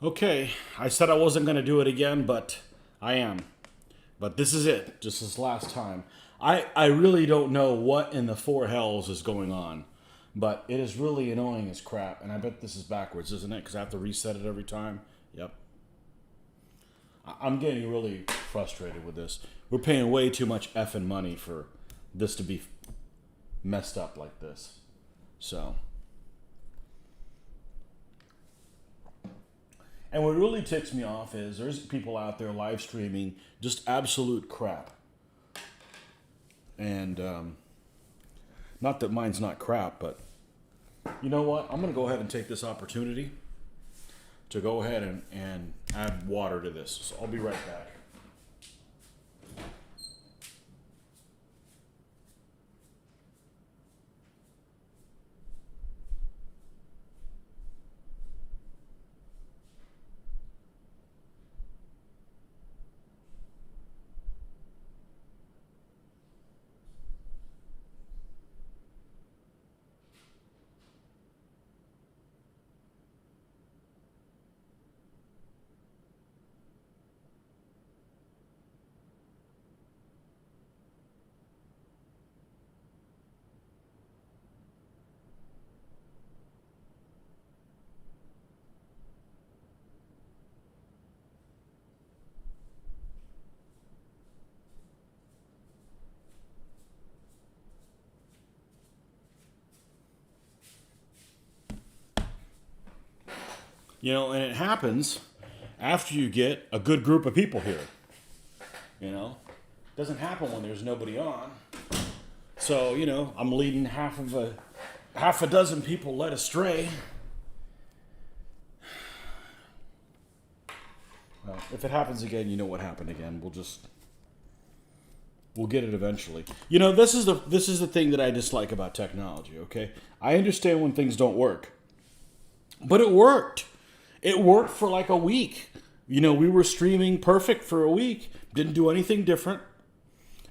Okay, I said I wasn't going to do it again, but I am. But this is it, just this last time. I really don't know what in the four hells is going on, but it is really annoying as crap, and I bet this is backwards, isn't it? Because I have to reset it every time. Yep. I'm getting really frustrated with this. We're paying way too much effing money for this to be messed up like this. So. And what really ticks me off is there's people out there live streaming just absolute crap. And not that mine's not crap, but you know what? I'm going to go ahead and take this opportunity to go ahead and add water to this. So I'll be right back. You know, and it happens after you get a good group of people here. You know, it doesn't happen when there's nobody on. So, you know, I'm leading half a dozen people led astray. Well, if it happens again, you know what happened again. We'll get it eventually. You know, this is the thing that I dislike about technology, okay? I understand when things don't work. But it worked. It worked for like a week. You know, we were streaming perfect for a week. Didn't do anything different.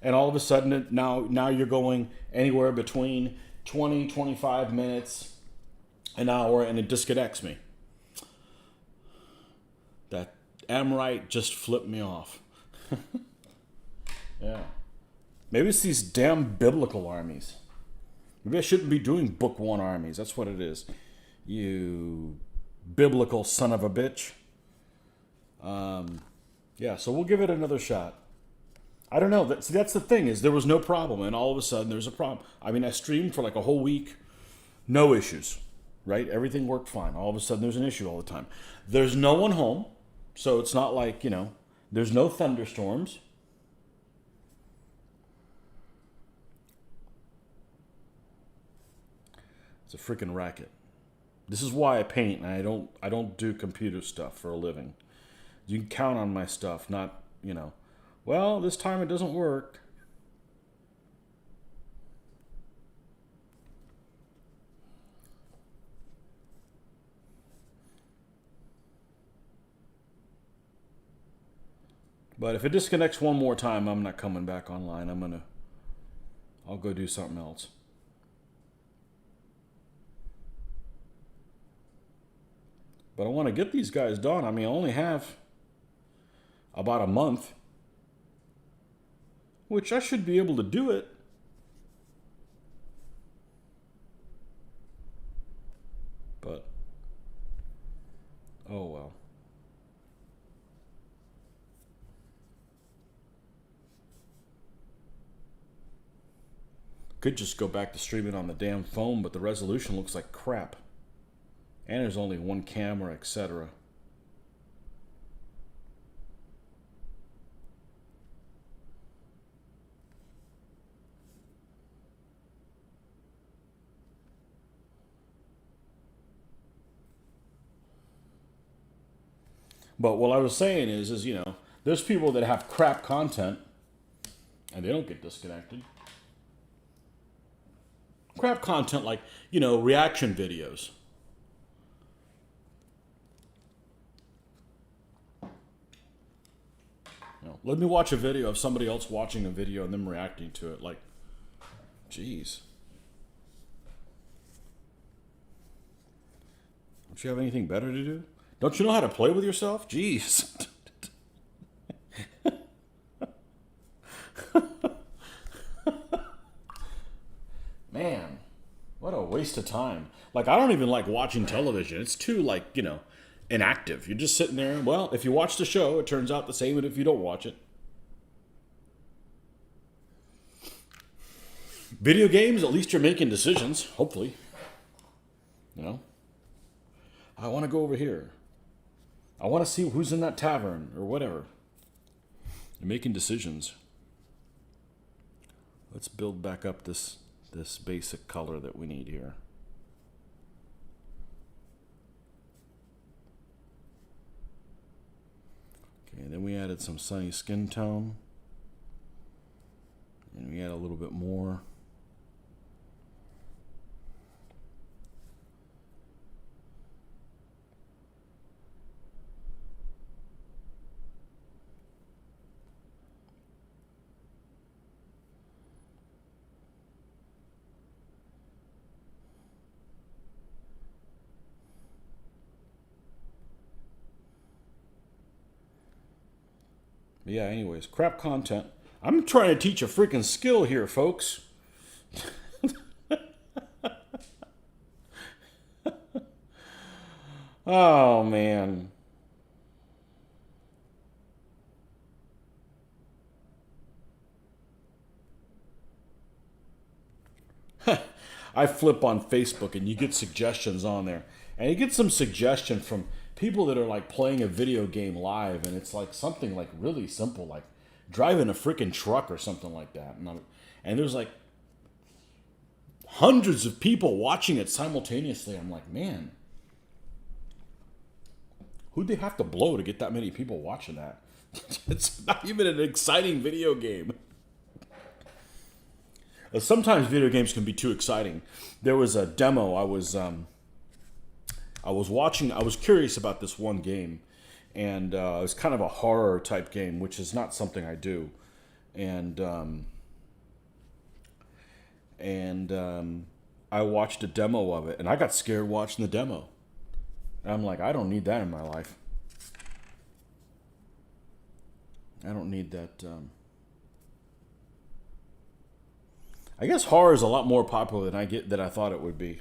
And all of a sudden, now you're going anywhere between 20, 25 minutes, an hour, and it disconnects me. That Amorite just flipped me off. Yeah. Maybe it's these damn biblical armies. Maybe I shouldn't be doing book one armies. That's what it is. You biblical son of a bitch. Yeah, so we'll give it another shot. I don't know. That's the thing, is there was no problem, and all of a sudden there's a problem. I mean, I streamed for like a whole week, no issues, right? Everything worked fine. All of a sudden there's an issue all the time. There's no one home, so it's not like, you know, there's no thunderstorms. It's a freaking racket. This is why I paint, and I don't do computer stuff for a living. You can count on my stuff, not, you know, well, this time it doesn't work. But if it disconnects one more time, I'm not coming back online. I'll go do something else. But I want to get these guys done. I mean, I only have about a month, which I should be able to do it. But, oh well. Could just go back to streaming on the damn phone, but the resolution looks like crap. And there's only one camera, etc. But what I was saying is, you know, there's people that have crap content and they don't get disconnected. Crap content like, you know, reaction videos. You know, let me watch a video of somebody else watching a video and them reacting to it. Like, jeez. Don't you have anything better to do? Don't you know how to play with yourself? Jeez. Man, what a waste of time. Like, I don't even like watching television. It's too, like, inactive. You're just sitting there. Well, if you watch the show, it turns out the same as if you don't watch it. Video games, at least you're making decisions, hopefully. I want to go over here. I want to see who's in that tavern or whatever. You're making decisions. Let's build back up this basic color that we need here. Okay, then we added some sunny skin tone. And we add a little bit more. But yeah, anyways, crap content. I'm trying to teach a freaking skill here, folks. Oh, man. I flip on Facebook and you get suggestions on there. And you get some suggestion from people that are like playing a video game live, and it's like something like really simple, like driving a freaking truck or something like that. And there's like hundreds of people watching it simultaneously. I'm like, man, who'd they have to blow to get that many people watching that? It's not even an exciting video game. Sometimes video games can be too exciting. There was a demo I was watching. I was curious about this one game, and it was kind of a horror type game, which is not something I do. And I watched a demo of it, and I got scared watching the demo. And I'm like, I don't need that in my life. I don't need that. I guess horror is a lot more popular than I thought it would be.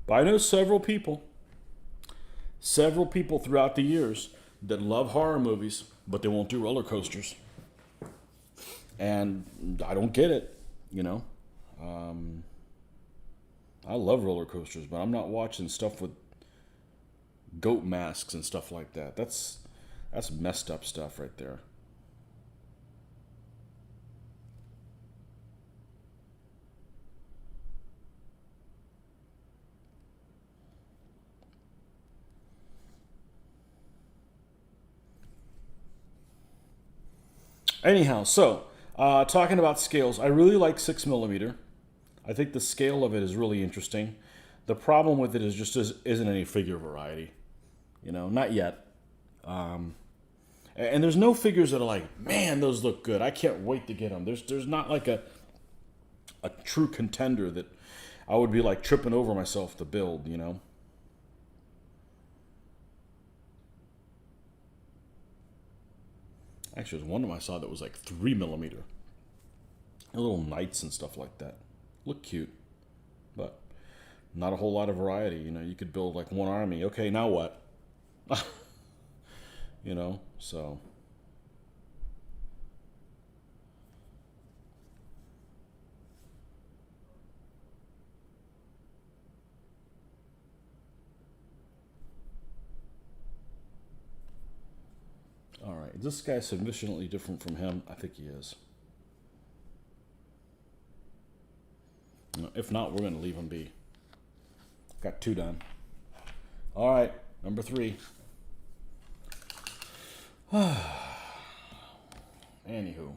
But I know several people throughout the years that love horror movies, but they won't do roller coasters. And I don't get it, I love roller coasters, but I'm not watching stuff with goat masks and stuff like that. That's messed up stuff right there. Anyhow, so talking about scales, I really like 6mm. I think the scale of it is really interesting. The problem with it is just isn't any figure variety, not yet. And there's no figures that are like, man, those look good. I can't wait to get them. There's not like a true contender that I would be like tripping over myself to build, Actually, there's one of them I saw that was like 3mm. Little knights and stuff like that. Look cute, but not a whole lot of variety. You could build like one army. Okay, now what? So. All right, is this guy sufficiently different from him? I think he is. If not, we're going to leave him be. Got 2 done. All right, number 3. Anywho.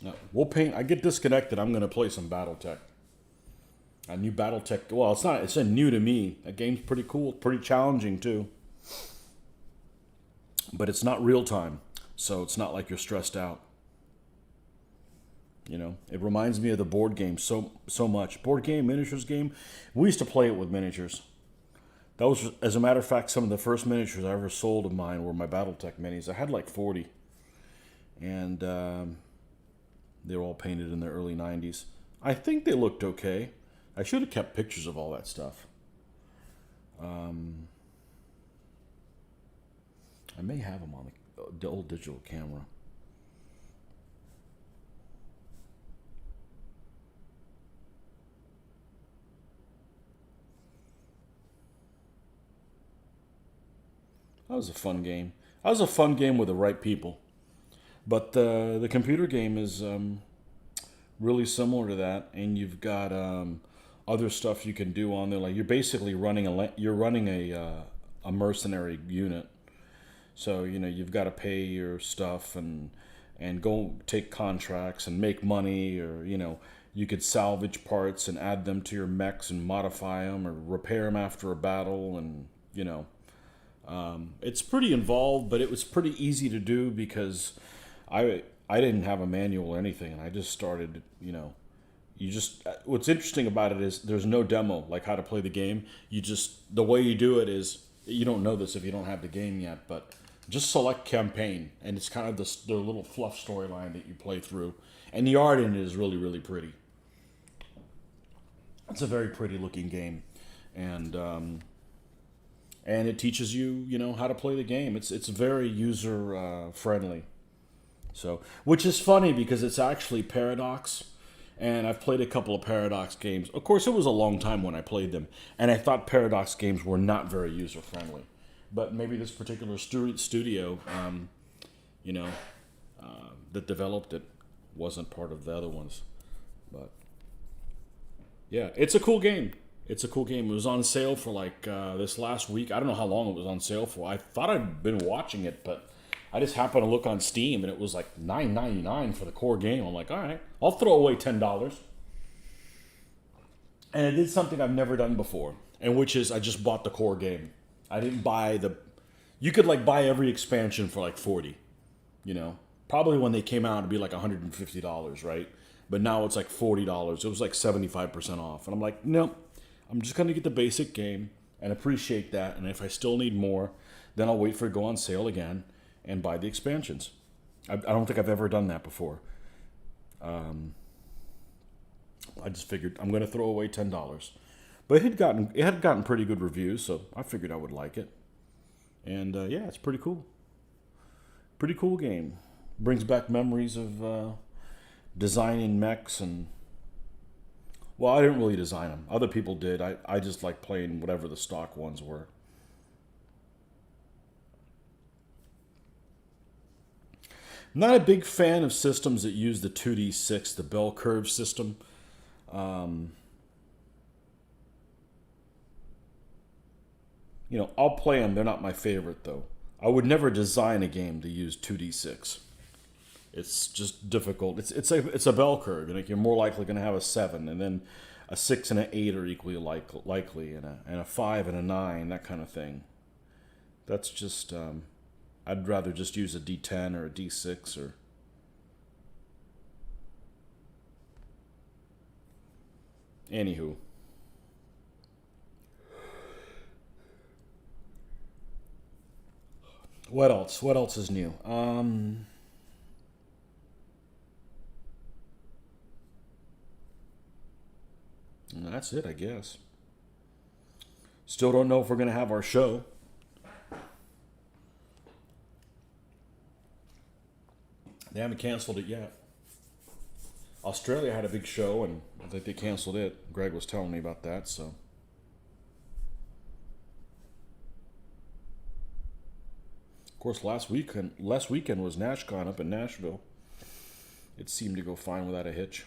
No, we'll paint. I get disconnected. I'm going to play some BattleTech. A new BattleTech. Well, it's not. It's a new to me. That game's pretty cool. Pretty challenging too. But it's not real time. so it's not like you're stressed out. It reminds me of the board game so much. Board game, miniatures game. We used to play it with miniatures. That was, as a matter of fact, some of the first miniatures I ever sold of mine were my BattleTech minis. I had like 40, and they were all painted in the early '90s. I think they looked okay. I should have kept pictures of all that stuff. I may have them on the old digital camera. That was a fun game. That was a fun game with the right people. But the computer game is really similar to that, and you've got other stuff you can do on there. Like you're basically running a mercenary unit. So you've got to pay your stuff and go take contracts and make money, or you could salvage parts and add them to your mechs and modify them or repair them after a battle, and it's pretty involved, but it was pretty easy to do because I didn't have a manual or anything, and I just started. What's interesting about it is there's no demo like how to play the game. The way you do it is, you don't know this if you don't have the game yet, but just select campaign, and it's kind of the little fluff storyline that you play through, and the art in it is really, really pretty. It's a very pretty looking game, and it teaches you, how to play the game. It's very user friendly. So, which is funny because it's actually Paradox, and I've played a couple of Paradox games. Of course, it was a long time when I played them, and I thought Paradox games were not very user friendly. But maybe this particular studio, that developed it wasn't part of the other ones. But yeah, it's a cool game. It's a cool game. It was on sale for like this last week. I don't know how long it was on sale for. I thought I'd been watching it, but I just happened to look on Steam, and it was like $9.99 for the core game. I'm like, all right, I'll throw away $10. And it did something I've never done before, and which is I just bought the core game. I didn't buy you could like buy every expansion for like 40, Probably when they came out it'd be like $150, right? But now it's like $40. It was like 75% off. And I'm like, no, I'm just going to get the basic game and appreciate that. And if I still need more, then I'll wait for it to go on sale again and buy the expansions. I don't think I've ever done that before. I just figured I'm going to throw away $10. But it had gotten pretty good reviews, so I figured I would like it. And yeah, it's pretty cool. Pretty cool game. Brings back memories of designing mechs and... Well, I didn't really design them. Other people did. I just like playing whatever the stock ones were. I'm not a big fan of systems that use the 2d6, the bell curve system. I'll play them. They're not my favorite, though. I would never design a game to use 2d6. It's just difficult. It's a bell curve. You're more likely going to have a 7, and then a 6 and an 8 are equally likely, and a 5 and a 9, that kind of thing. That's just... I'd rather just use a D10 or a D6 or... Anywho. What else? What else is new? That's it, I guess. Still don't know if we're going to have our show. They haven't canceled it yet. Australia had a big show, and I think they canceled it. Greg was telling me about that, so... Of course, last weekend was NashCon up in Nashville. It seemed to go fine without a hitch.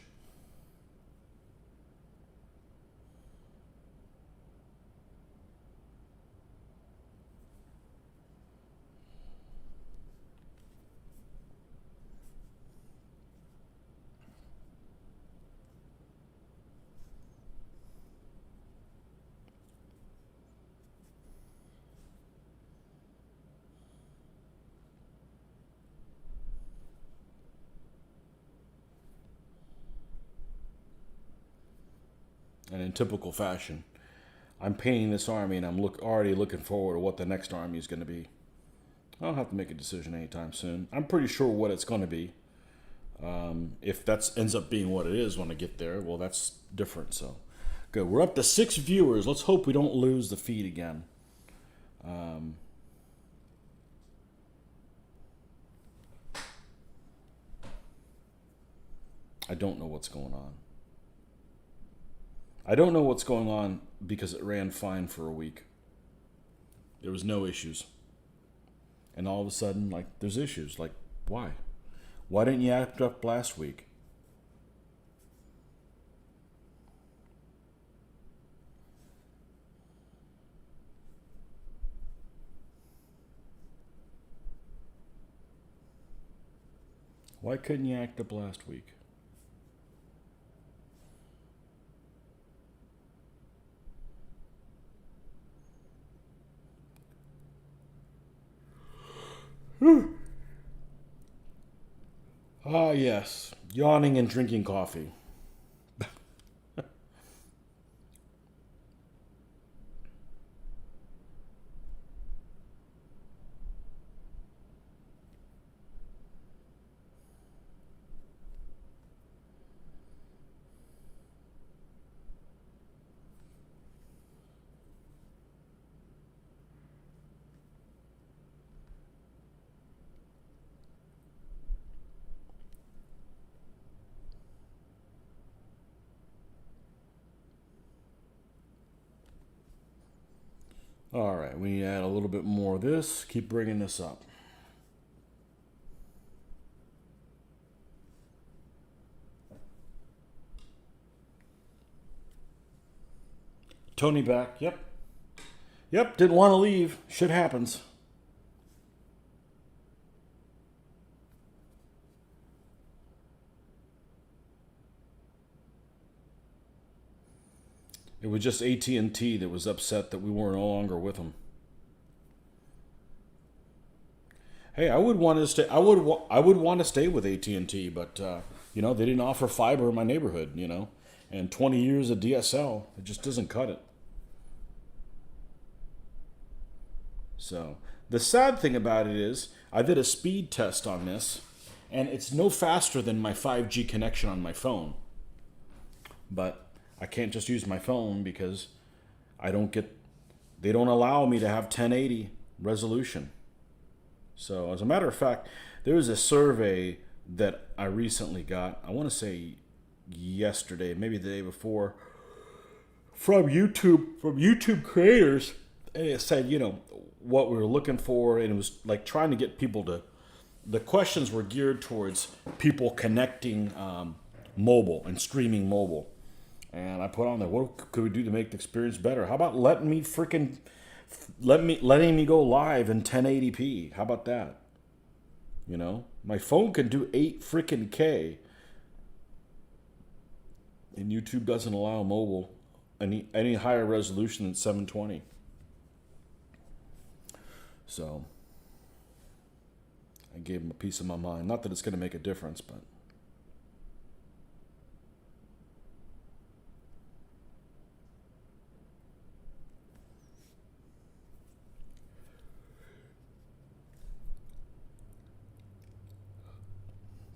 And in typical fashion, I'm painting this army, and I'm already looking forward to what the next army is going to be. I don't have to make a decision anytime soon. I'm pretty sure what it's going to be. If that ends up being what it is when I get there, well, that's different. So, good. We're up to 6 viewers. Let's hope we don't lose the feed again. I don't know what's going on. I don't know what's going on because it ran fine for a week. There was no issues. And all of a sudden, like, there's issues. Like, why? Why didn't you act up last week? Why couldn't you act up last week? Ah, yes. Yawning and drinking coffee. All right, we need to add a little bit more of this. Keep bringing this up. Tony back. Yep. Yep, didn't want to leave. Shit happens. It was just AT&T that was upset that we were no longer with them. Hey, I would want to stay. I would want to stay with AT&T, but you know, they didn't offer fiber in my neighborhood. You know, and 20 years of DSL, it just doesn't cut it. So the sad thing about it is, I did a speed test on this, and it's no faster than my 5G connection on my phone. But I can't just use my phone because I don't get. They don't allow me to have 1080 resolution. So, as a matter of fact, there was a survey that I recently got, I want to say yesterday, maybe the day before, from YouTube creators. And it said, you know, what we were looking for, and it was like trying to get people to. The questions were geared towards people connecting mobile and streaming mobile. And I put on there, what could we do to make the experience better? How about letting me go live in 1080p? How about that? You know, my phone can do 8 freaking K, and YouTube doesn't allow mobile any higher resolution than 720. So I gave him a piece of my mind. Not that it's going to make a difference, but.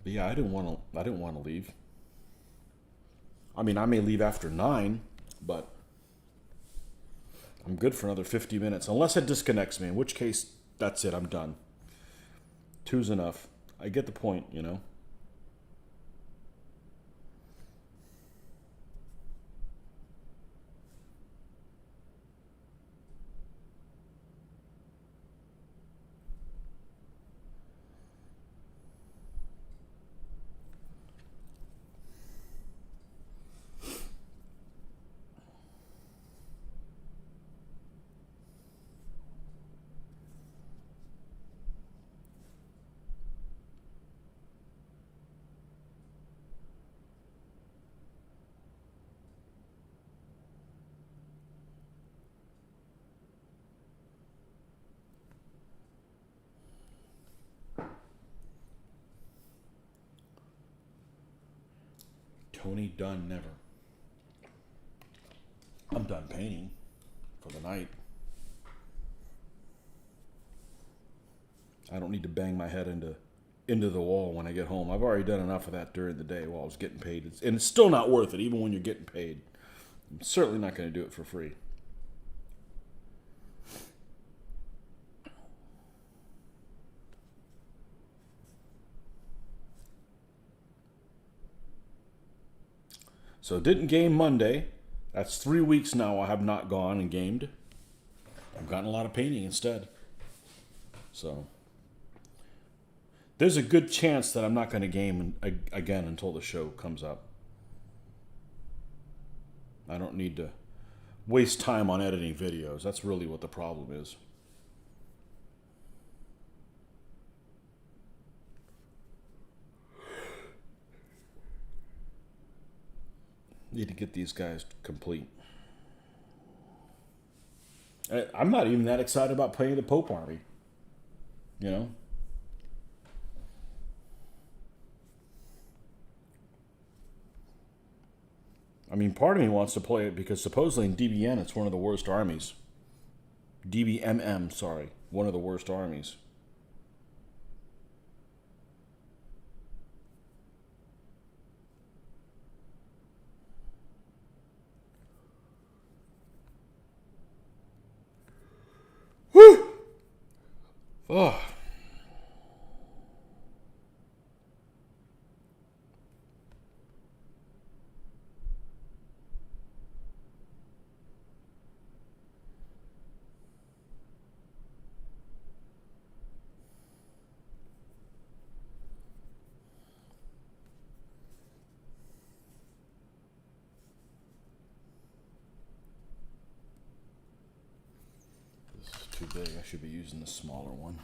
But yeah, I didn't want to leave. I mean, I may leave after 9, but I'm good for another 50 minutes, unless it disconnects me. In which case, that's it. I'm done. 2's enough. I get the point, you know. Tony Dunn never. done painting for the night. I don't need to bang my head into the wall when I get home. I've already done enough of that during the day while I was getting paid. And it's still not worth it, even when you're getting paid. I'm certainly not going to do it for free. So didn't game Monday. That's 3 weeks now I have not gone and gamed. I've gotten a lot of painting instead. So there's a good chance that I'm not going to game again until the show comes up. I don't need to waste time on editing videos. That's really what the problem is. Need to get these guys complete. I'm not even that excited about playing the Pope Army. You know? I mean, part of me wants to play it because supposedly in DBN it's one of the worst armies. DBMM, sorry. One of the worst armies. Woo! Oh. Too big. I should be using the smaller one.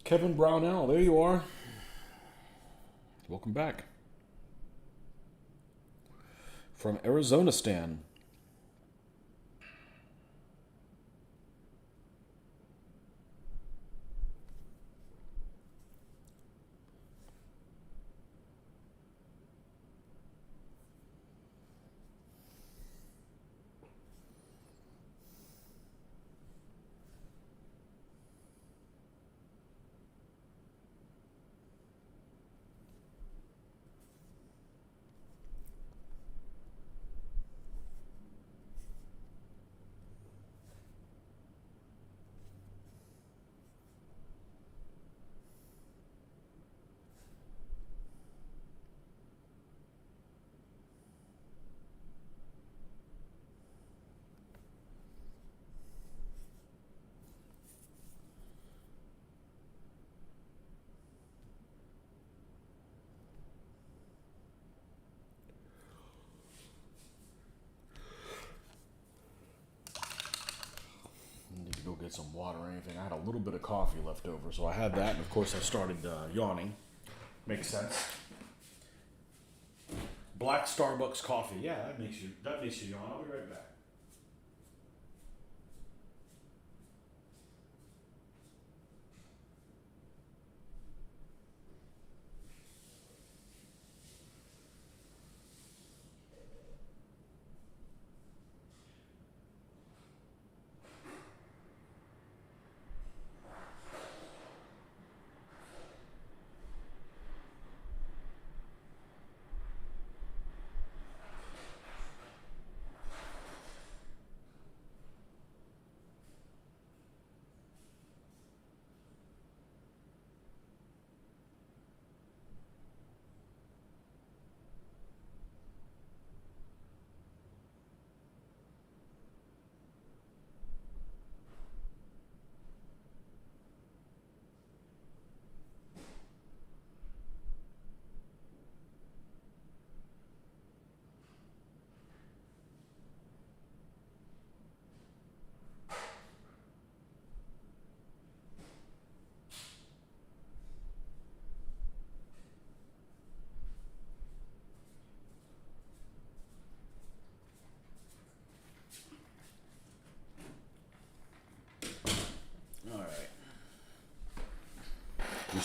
Kevin Brownell, there you are. Welcome back. From Arizona Stan. Go get some water or anything. I had a little bit of coffee left over, so I had that, and of course I started yawning. Makes sense. Black Starbucks coffee. Yeah, that makes you yawn. I'll be right back.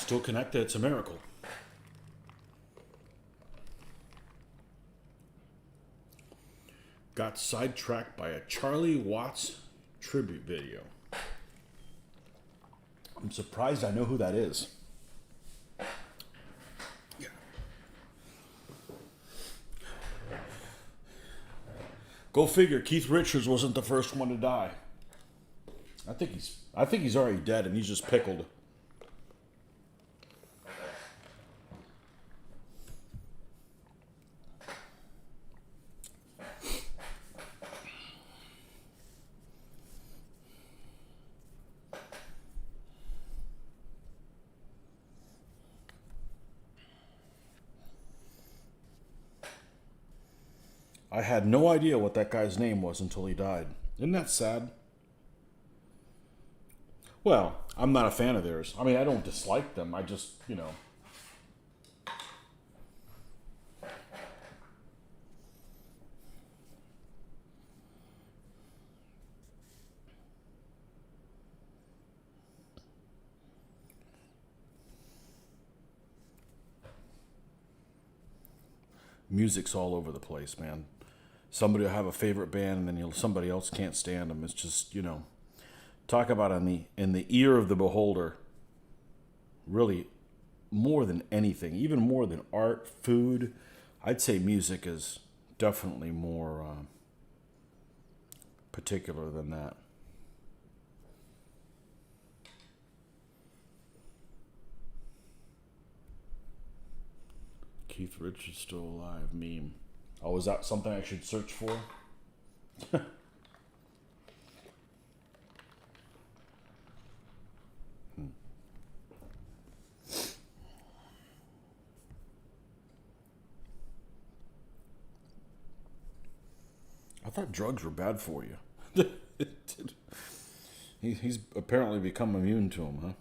Still connected. It's a miracle. Got sidetracked by a Charlie Watts tribute video. I'm surprised I know who that is. Yeah. Go figure. Keith Richards wasn't the first one to die. I think he's already dead and he's just pickled. I had no idea what that guy's name was until he died. Isn't that sad? Well, I'm not a fan of theirs. I mean, I don't dislike them. I just, you know. Music's all over the place, man. Somebody will have a favorite band, and then somebody else can't stand them. It's just, you know, talk about in the ear of the beholder. Really, more than anything, even more than art, food, I'd say music is definitely more particular than that. Keith Richards still alive meme. Oh, is that something I should search for? I thought drugs were bad for you. He's apparently become immune to them, huh?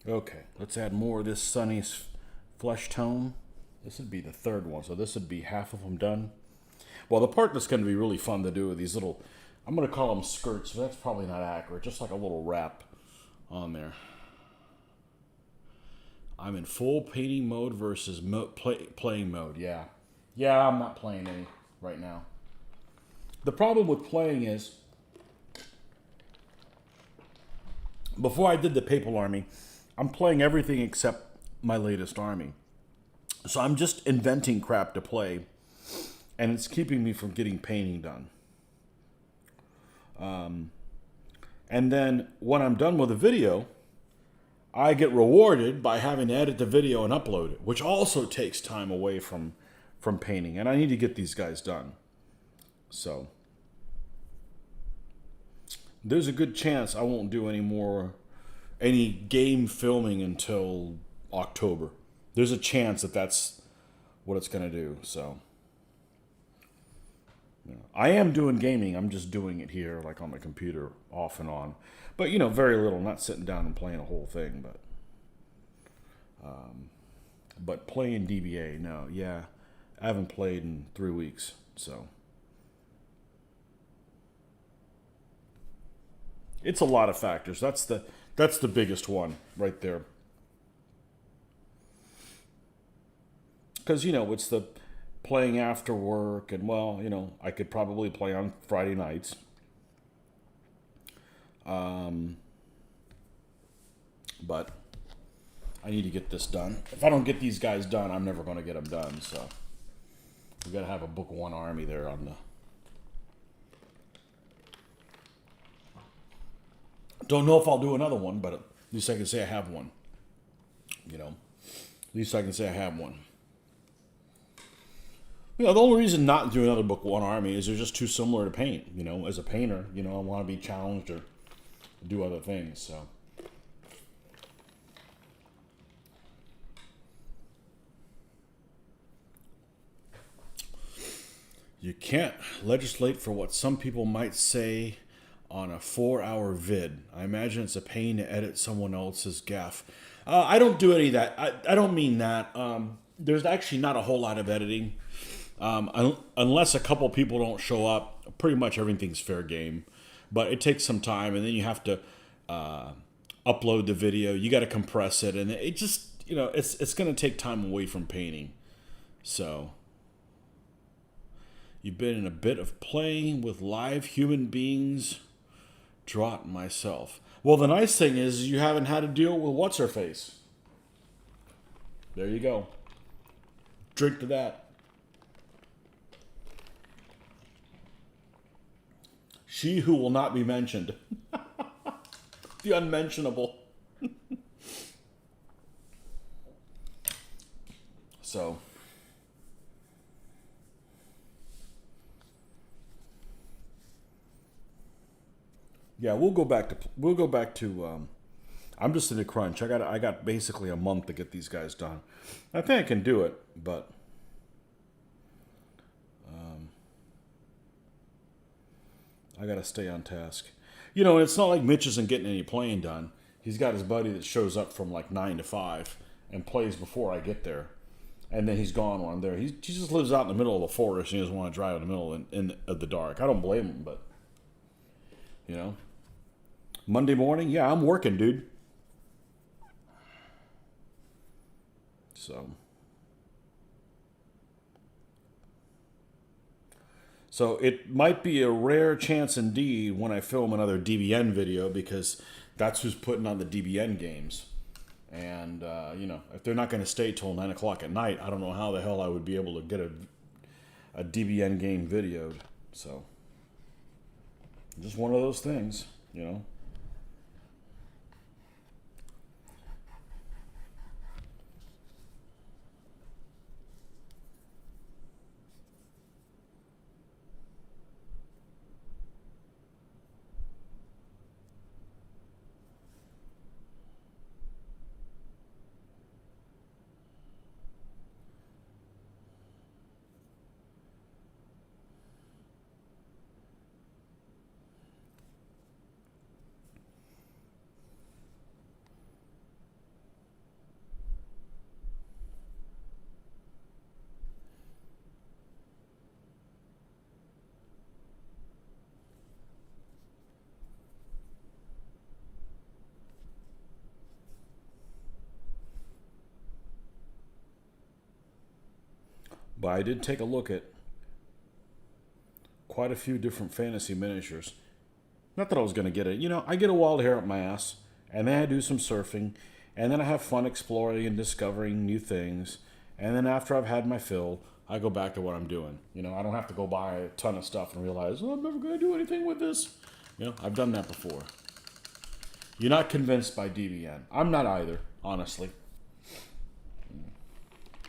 Okay, let's add more of this Sunny's flesh tone. This would be the third one, so this would be half of them done. Well, the part that's going to be really fun to do with these little, I'm going to call them skirts, but that's probably not accurate, just like a little wrap on there. I'm in full painting mode versus playing mode, yeah. Yeah, I'm not playing any right now. The problem with playing is, before I did the Papal Army, I'm playing everything except my latest army. So I'm just inventing crap to play, and it's keeping me from getting painting done. And then when I'm done with a video, I get rewarded by having to edit the video and upload it, which also takes time away from painting, and I need to get these guys done. So there's a good chance I won't do any game filming until October. There's a chance that that's what it's going to do. So I am doing gaming. I'm just doing it here, like on the computer, off and on. But, you know, very little. I'm not sitting down and playing a whole thing. But playing DBA, no. Yeah, I haven't played in 3 weeks. So It's a lot of factors. That's the biggest one right there. Because it's the playing after work, and well, I could probably play on Friday nights. But I need to get this done. If I don't get these guys done, I'm never going to get them done. So we got to have a book one army there on the. Don't know if I'll do another one, but at least I can say I have one. At least I can say I have one. The only reason not to do another book one army is they're just too similar to paint. As a painter, I want to be challenged or do other things. So. You can't legislate for what some people might say on a 4-hour vid. I imagine it's a pain to edit someone else's gaff. I don't do any of that. I don't mean that. There's actually not a whole lot of editing. Unless a couple people don't show up, pretty much everything's fair game. But it takes some time, and then you have to upload the video. You got to compress it, and it just, it's going to take time away from painting. So, you've been in a bit of playing with live human beings. Draught myself. Well, the nice thing is you haven't had to deal with what's-her-face. There you go. Drink to that. She who will not be mentioned. The unmentionable. So. Yeah, we'll go back to. I'm just in a crunch. I got basically a month to get these guys done. I think I can do it, but I got to stay on task. And it's not like Mitch isn't getting any playing done. He's got his buddy that shows up from like 9 to 5 and plays before I get there, and then he's gone when I'm there. He just lives out in the middle of the forest. And he doesn't want to drive in the middle of the dark. I don't blame him, but Monday morning, yeah, I'm working, dude. So it might be a rare chance indeed when I film another DBN video, because that's who's putting on the DBN games. And, if they're not going to stay till 9 o'clock at night, I don't know how the hell I would be able to get a DBN game videoed. So, just one of those things, But I did take a look at quite a few different fantasy miniatures. Not that I was going to get it. I get a wild hair up my ass, and then I do some surfing, and then I have fun exploring and discovering new things. And then after I've had my fill, I go back to what I'm doing. I don't have to go buy a ton of stuff and realize, I'm never going to do anything with this. I've done that before. You're not convinced by DBN. I'm not either, honestly.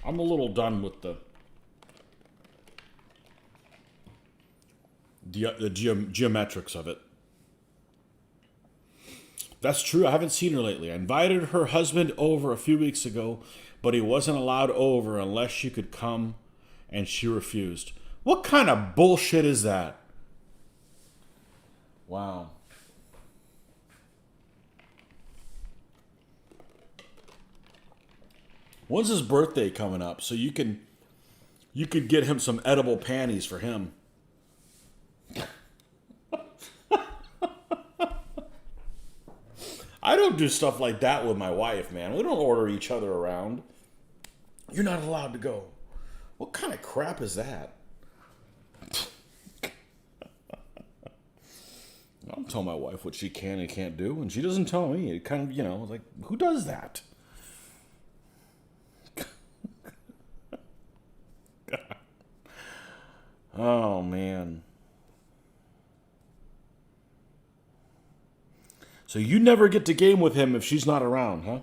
I'm a little done with the geometrics of it. That's true. I haven't seen her lately. I invited her husband over a few weeks ago, but he wasn't allowed over unless she could come, and she refused. What kind of bullshit is that? Wow. When's his birthday coming up? So you could get him some edible panties for him. I don't do stuff like that with my wife, man. We don't order each other around. You're not allowed to go. What kind of crap is that? I'll tell my wife what she can and can't do, and she doesn't tell me. It kind of, like, who does that? Oh, man. So you never get to game with him if she's not around, huh?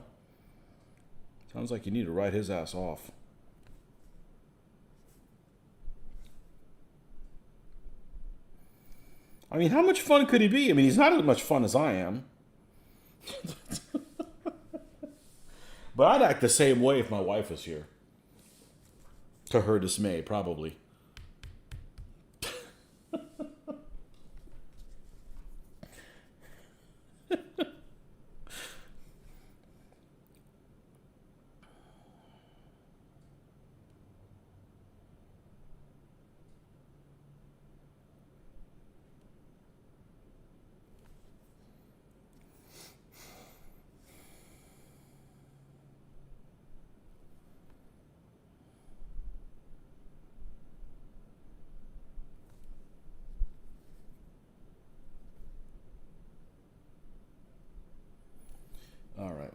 Sounds like you need to write his ass off. I mean, how much fun could he be? I mean, he's not as much fun as I am. But I'd act the same way if my wife was here. To her dismay, probably. All right.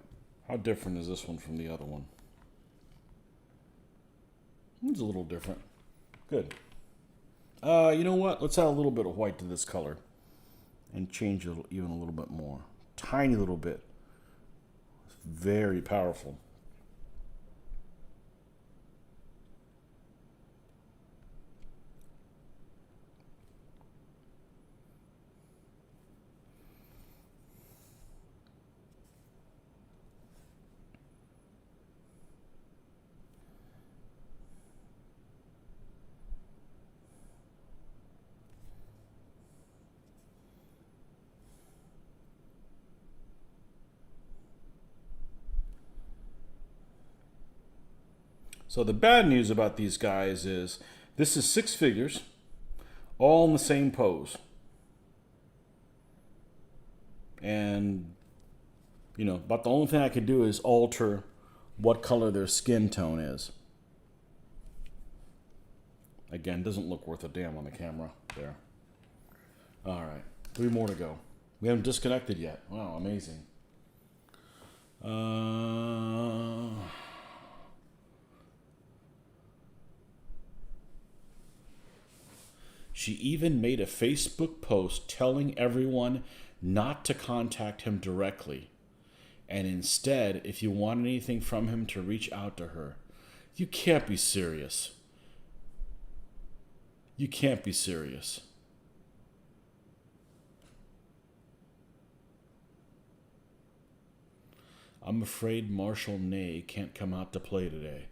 How different is this one from the other one? It's a little different. Good. You know what? Let's add a little bit of white to this color and change it even a little bit more. Tiny little bit. It's very powerful. So the bad news about these guys is this is 6 figures, all in the same pose. And, about the only thing I could do is alter what color their skin tone is. Again, doesn't look worth a damn on the camera there. All right, 3 more to go. We haven't disconnected yet. Wow, amazing. She even made a Facebook post telling everyone not to contact him directly, and instead, if you want anything from him, to reach out to her. You can't be serious. You can't be serious. I'm afraid Marshall Ney can't come out to play today.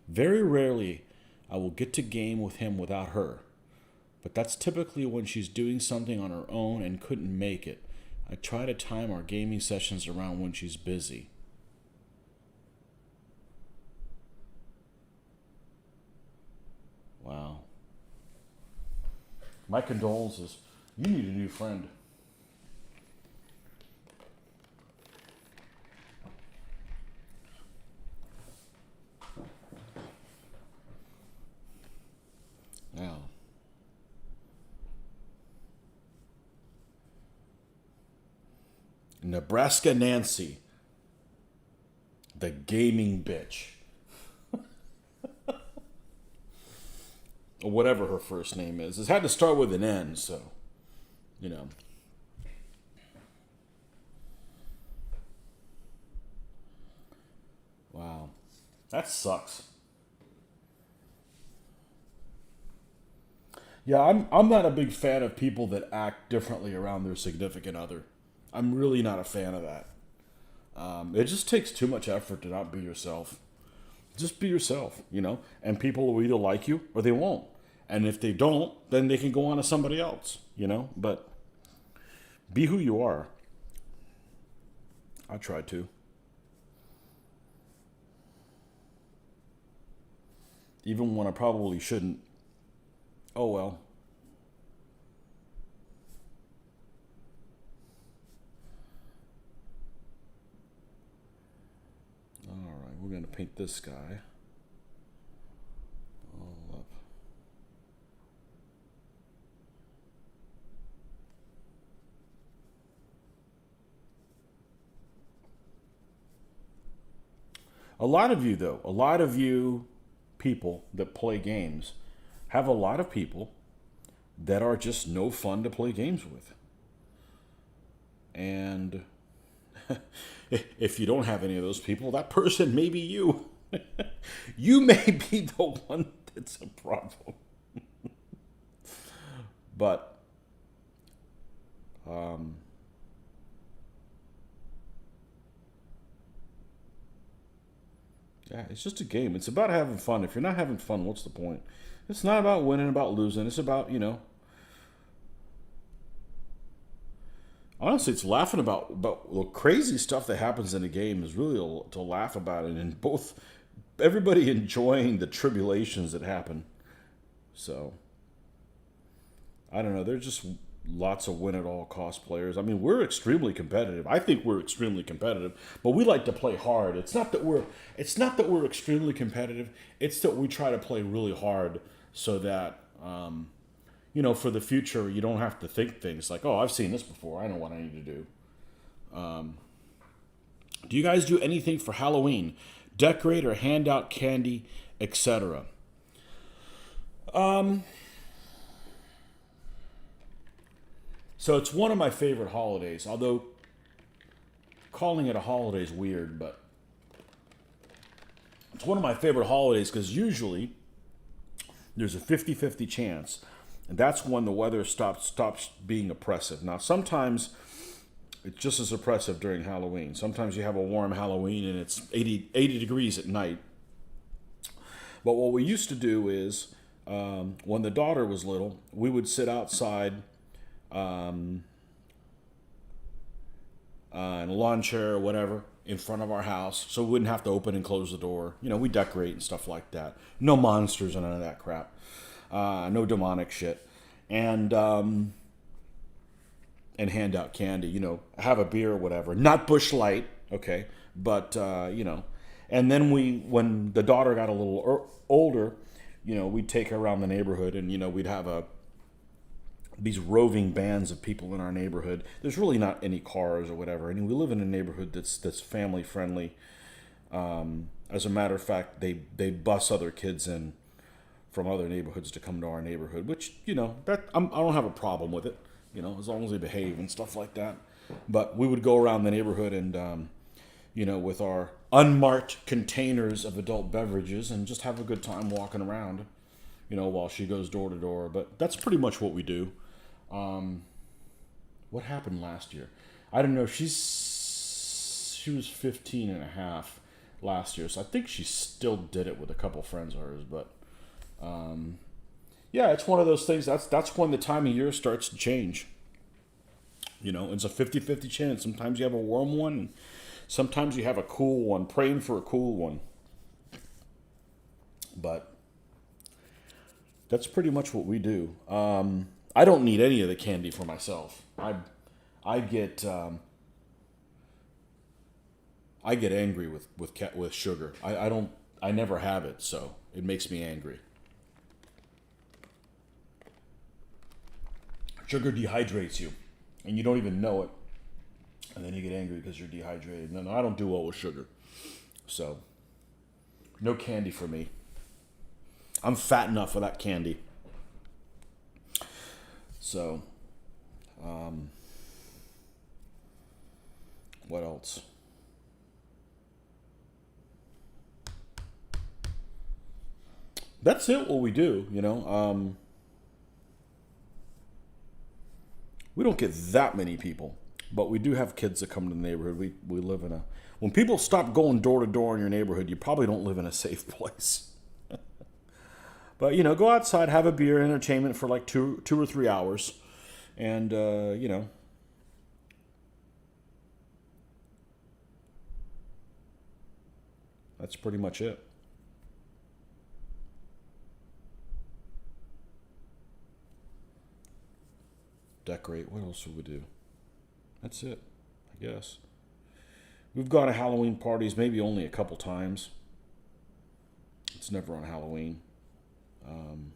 Very rarely I will get to game with him without her, but that's typically when she's doing something on her own and couldn't make it. I try to time our gaming sessions around when she's busy. Wow. My condolences. You need a new friend. Now, Nebraska Nancy, the gaming bitch. Or whatever her first name is. It had to start with an N, so, Wow. That sucks. Yeah, I'm not a big fan of people that act differently around their significant other. I'm really not a fan of that. It just takes too much effort to not be yourself. Just be yourself, and people will either like you or they won't. And if they don't, then they can go on to somebody else, But be who you are. I try to. Even when I probably shouldn't. Oh well. paint this guy all up. A lot of you, though, a lot of you people that play games have a lot of people that are just no fun to play games with. And if you don't have any of those people, that person may be you. You may be the one that's a problem. But yeah, it's just a game. It's about having fun. If you're not having fun, what's the point? It's not about winning, about losing. It's about, honestly, it's laughing about the crazy stuff that happens in a game is really to laugh about it, and both everybody enjoying the tribulations that happen. So I don't know. There's just lots of win at all cost players. I mean, we're extremely competitive. I think we're extremely competitive, but we like to play hard. It's not that we're extremely competitive. It's that we try to play really hard so that for the future you don't have to think things like, oh, I've seen this before. I know what I need to do. Do you guys do anything for Halloween? Decorate or hand out candy, etc. So it's one of my favorite holidays, although calling it a holiday is weird, but it's one of my favorite holidays because usually there's a 50-50 chance, and that's when the weather stops being oppressive. Now, sometimes it's just as oppressive during Halloween. Sometimes you have a warm Halloween and it's 80 degrees at night. But what we used to do is, when the daughter was little, we would sit outside in a lawn chair or whatever in front of our house, so we wouldn't have to open and close the door. We decorate and stuff like that. No monsters and none of that crap. No demonic shit. And hand out candy. Have a beer or whatever. Not Busch Light, okay, but And then when the daughter got a little older, we'd take her around the neighborhood, and we'd have these roving bands of people in our neighborhood. There's really not any cars or whatever. And we live in a neighborhood that's family friendly. As a matter of fact, they bus other kids in from other neighborhoods to come to our neighborhood, which that I don't have a problem with it. As long as they behave and stuff like that. But we would go around the neighborhood and with our unmarked containers of adult beverages and just have a good time walking around, while she goes door to door. But that's pretty much what we do. What happened last year? I don't know. She was 15 and a half last year, so I think she still did it with a couple friends of hers. But yeah, it's one of those things. That's when the time of year starts to change. It's a 50-50 chance. Sometimes you have a warm one, and sometimes you have a cool one. Praying for a cool one. But that's pretty much what we do. I don't need any of the candy for myself. I get angry with sugar. I never have it, so it makes me angry. Sugar dehydrates you, and you don't even know it, and then you get angry because you're dehydrated. No, I don't do well with sugar, so no candy for me. I'm fat enough without candy. So, what else? That's it. What we do, we don't get that many people, but we do have kids that come to the neighborhood. We live in when people stop going door to door in your neighborhood, you probably don't live in a safe place. But, go outside, have a beer, entertainment for like 2 or 3 hours. And, that's pretty much it. Decorate. What else would we do? That's it, I guess. We've gone to Halloween parties maybe only a couple times. It's never on Halloween. Um,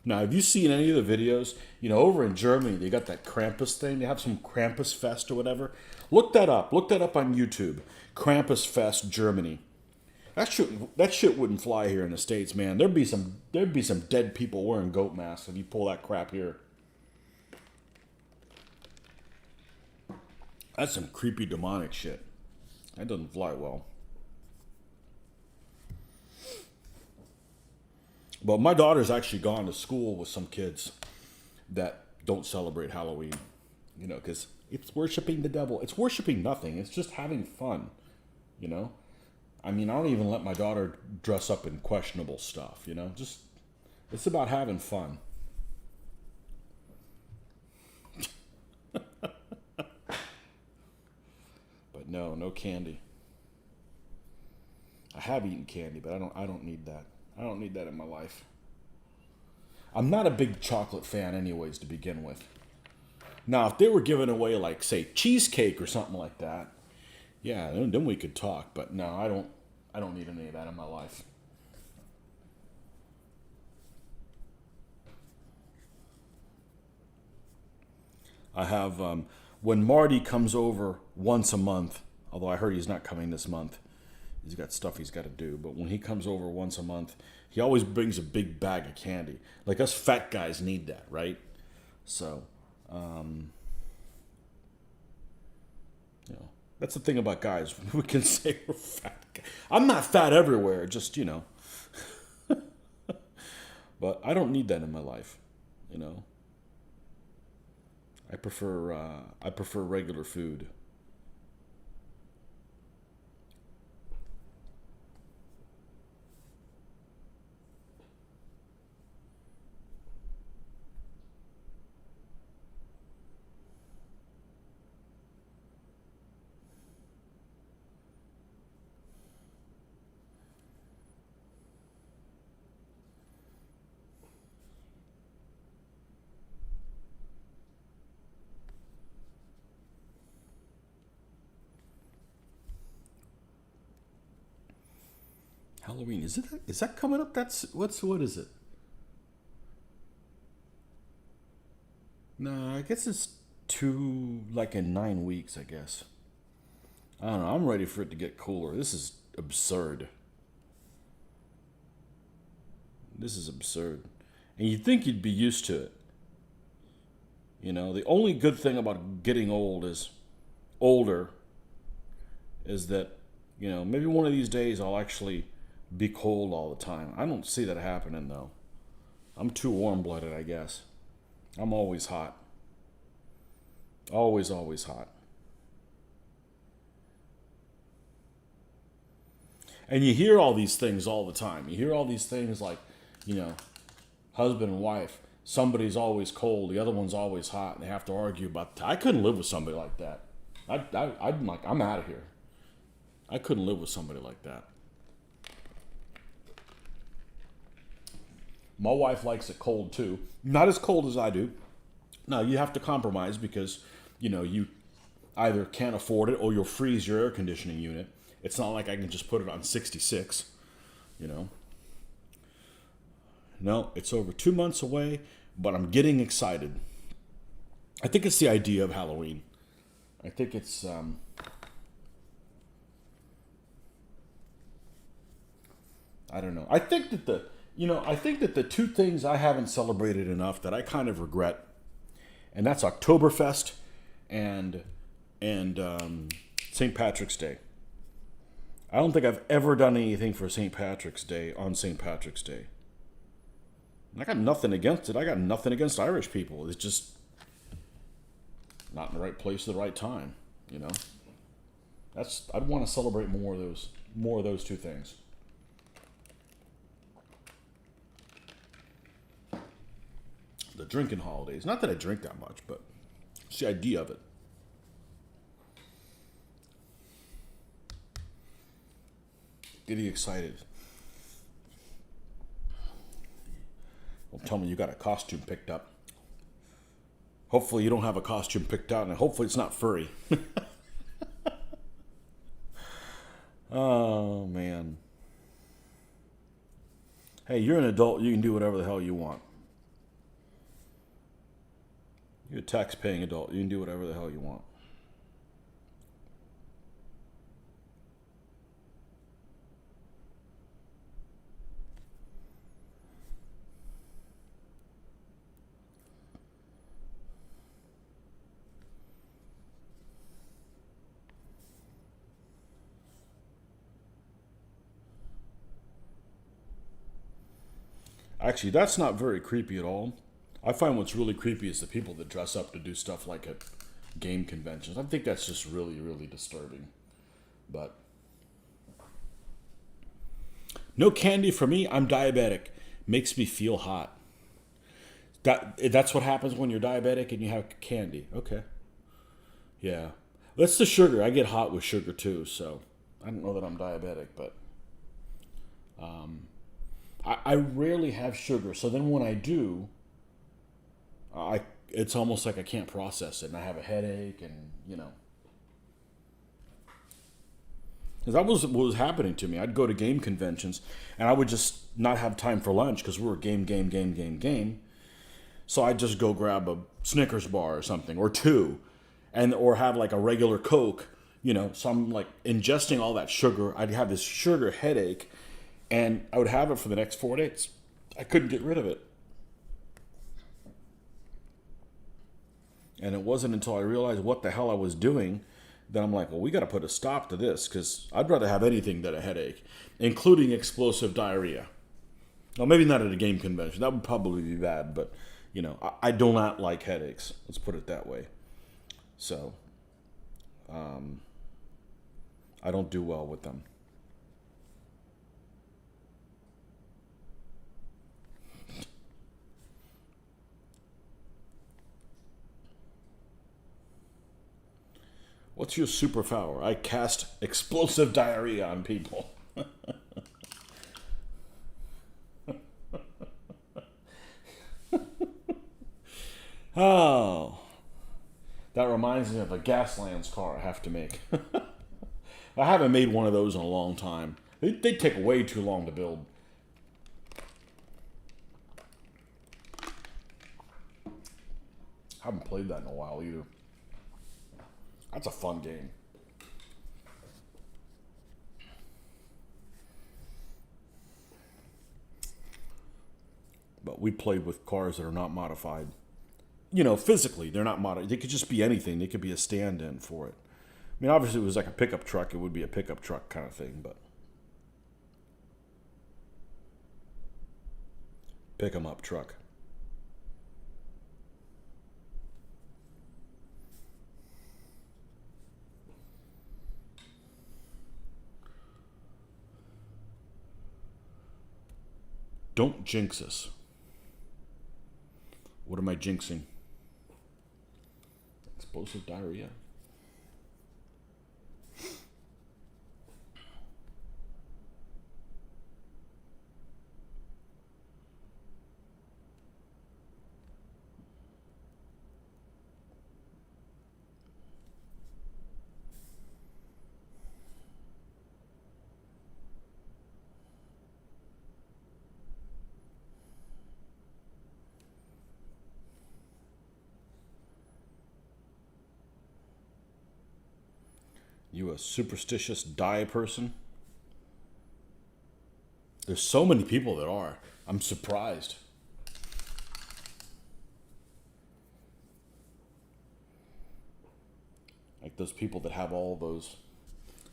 Now, have you seen any of the videos? You know, over in Germany, they got that Krampus thing. They have some Krampus Fest or whatever. Look that up. Look that up on YouTube. Krampus Fest, Germany. That shit wouldn't fly here in the States, man. There'd be some dead people wearing goat masks if you pull that crap here. That's some creepy demonic shit. That doesn't fly well. But my daughter's actually gone to school with some kids that don't celebrate Halloween. You know, because it's worshiping the devil. It's worshiping nothing. It's just having fun. You know? I mean, I don't even let my daughter dress up in questionable stuff, you know? Just, it's about having fun. But no, no candy. I have eaten candy, but I don't need that. I don't need that in my life. I'm not a big chocolate fan anyways to begin with. Now, if they were giving away like say cheesecake or something like that, yeah, then we could talk, but no, I don't need any of that in my life. I have when Marty comes over once a month, although I heard he's not coming this month. He's got stuff he's got to do. But when he comes over once a month, he always brings a big bag of candy. Like us fat guys need that, right? So, um, you know, that's the thing about guys. We can say we're fat. I'm not fat everywhere, just, you know. But I don't need that in my life, you know. I prefer regular food. Halloween, is that coming up? What is it? No, I guess it's two like in 9 weeks, I guess. I don't know. I'm ready for it to get cooler. This is absurd. This is absurd. And you'd think you'd be used to it. You know, the only good thing about getting older is that, you know, maybe one of these days I'll actually be cold all the time. I don't see that happening though. I'm too warm blooded, I guess. I'm always hot. Always, always hot. And you hear all these things all the time. You hear all these things like, you know, husband and wife. Somebody's always cold, the other one's always hot, and they have to argue about that. I couldn't live with somebody like that. I'm like, I'm out of here. I couldn't live with somebody like that. My wife likes it cold too. Not as cold as I do. Now, you have to compromise because, you know, you either can't afford it or you'll freeze your air conditioning unit. It's not like I can just put it on 66, you know. No, it's over 2 months away, but I'm getting excited. I think it's the idea of Halloween. I think it's, I don't know. I think that the two things I haven't celebrated enough that I kind of regret, and that's Oktoberfest and and St. Patrick's Day. I don't think I've ever done anything for St. Patrick's Day on St. Patrick's Day. I got nothing against it. I got nothing against Irish people. It's just not in the right place at the right time. You know, I'd want to celebrate more of those two things. The drinking holidays. Not that I drink that much, but it's the idea of it. Getting excited. Don't tell me you got a costume picked up. Hopefully you don't have a costume picked out, and hopefully it's not furry. Oh, man. Hey, you're an adult. You can do whatever the hell you want. You're a tax-paying adult. You can do whatever the hell you want. Actually, that's not very creepy at all. I find what's really creepy is the people that dress up to do stuff like at game conventions. I think that's just really, really disturbing. But no candy for me. I'm diabetic. Makes me feel hot. That's what happens when you're diabetic and you have candy. Okay. Yeah. That's the sugar. I get hot with sugar too, so I don't know that I'm diabetic, but I rarely have sugar. So then when I do, it's almost like I can't process it, and I have a headache, and because that was what was happening to me. I'd go to game conventions, and I would just not have time for lunch because we were game. So I'd just go grab a Snickers bar or something, or two, and or have like a regular Coke. So I'm like ingesting all that sugar. I'd have this sugar headache, and I would have it for the next 4 days. I couldn't get rid of it. And it wasn't until I realized what the hell I was doing that I'm like, well, we got to put a stop to this, because I'd rather have anything than a headache, including explosive diarrhea. Well, maybe not at a game convention. That would probably be bad, but, I do not like headaches. Let's put it that way. So, I don't do well with them. What's your superpower? I cast explosive diarrhea on people. Oh, that reminds me of a Gaslands car I have to make. I haven't made one of those in a long time. They take way too long to build. I haven't played that in a while either. That's a fun game. But we played with cars that are not modified. Physically, they're not modified. They could just be anything. They could be a stand-in for it. I mean, obviously, it was like a pickup truck. It would be a pickup truck kind of thing, but pick 'em up truck. Don't jinx us. What am I jinxing? Explosive diarrhea. You a superstitious die person? There's so many people that are. I'm surprised. Like those people that have all those.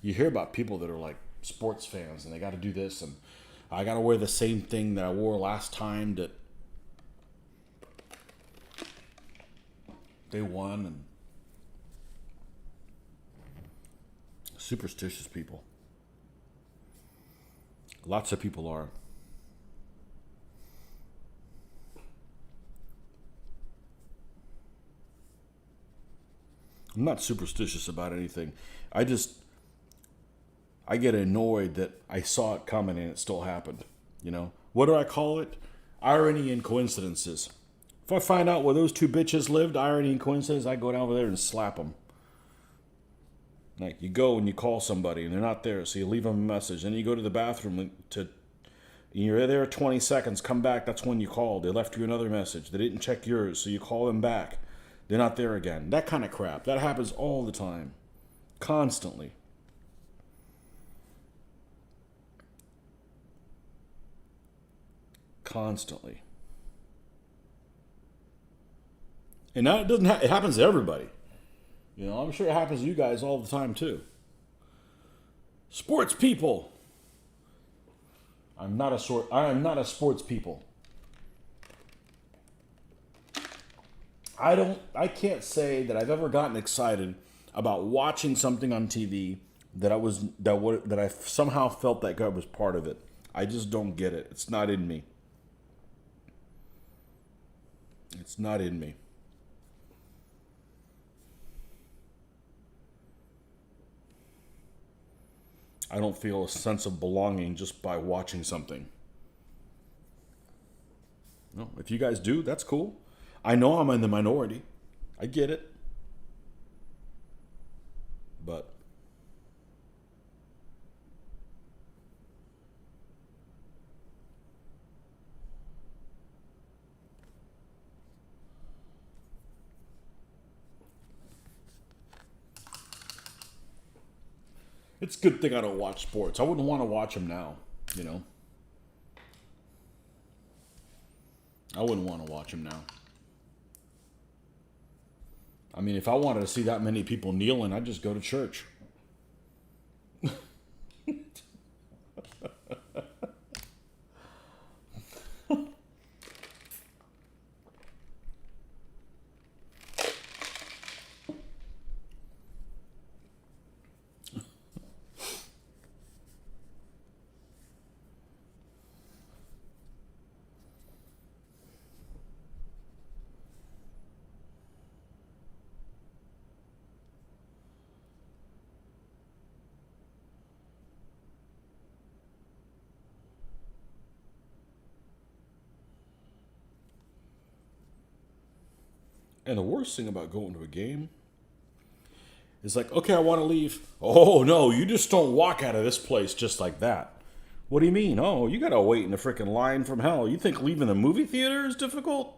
You hear about people that are like sports fans and they got to do this, and I got to wear the same thing that I wore last time that they won, and superstitious people. Lots of people are. I'm not superstitious about anything. I get annoyed that I saw it coming and it still happened. What do I call it? Irony and coincidences. If I find out where those two bitches lived, irony and coincidence, I go down over there and slap them. Like, you go and you call somebody and they're not there, so you leave them a message. Then you go to the bathroom you're there 20 seconds, come back, that's when you called. They left you another message. They didn't check yours, so you call them back. They're not there again. That kind of crap. That happens all the time. Constantly. Constantly. And now it happens to everybody. You know, I'm sure it happens to you guys all the time too. Sports people. I am not a sports people. I can't say that I've ever gotten excited about watching something on TV that I somehow felt that God was part of it. I just don't get it. It's not in me. It's not in me. I don't feel a sense of belonging just by watching something. No, if you guys do, that's cool. I know I'm in the minority. I get it. But it's a good thing I don't watch sports. I wouldn't want to watch them now, you know. I wouldn't want to watch them now. I mean, if I wanted to see that many people kneeling, I'd just go to church. And the worst thing about going to a game is like, okay, I want to leave. Oh, no, you just don't walk out of this place just like that. What do you mean? Oh, you got to wait in a freaking line from hell. You think leaving the movie theater is difficult?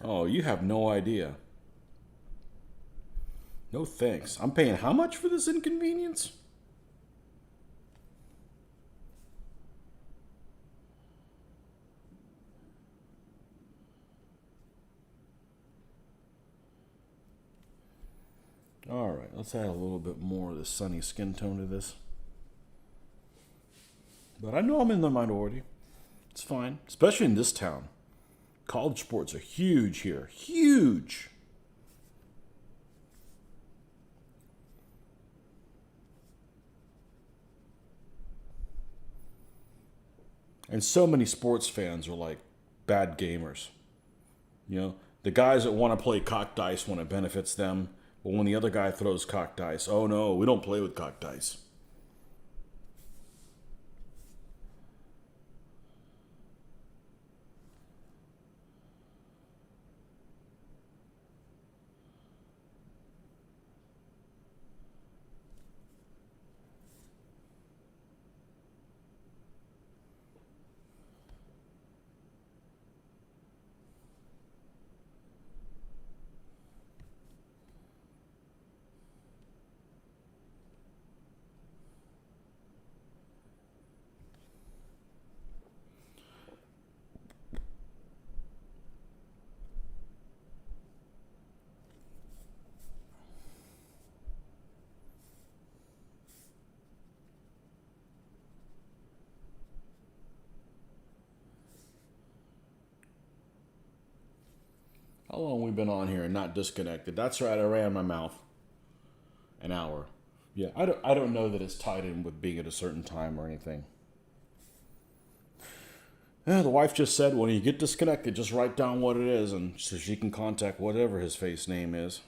Oh, you have no idea. No thanks. I'm paying how much for this inconvenience? All right, let's add a little bit more of the sunny skin tone to this. But I know I'm in the minority. It's fine, especially in this town. College sports are huge here. Huge. And so many sports fans are like bad gamers. You know, the guys that want to play cock dice when it benefits them, but when the other guy throws cock dice, oh no, we don't play with cock dice. How long we been on here and not disconnected? That's right, I ran my mouth. An hour. Yeah, I don't know that it's tied in with being at a certain time or anything. Yeah, the wife just said when you get disconnected, just write down what it is, and so she can contact whatever his face name is.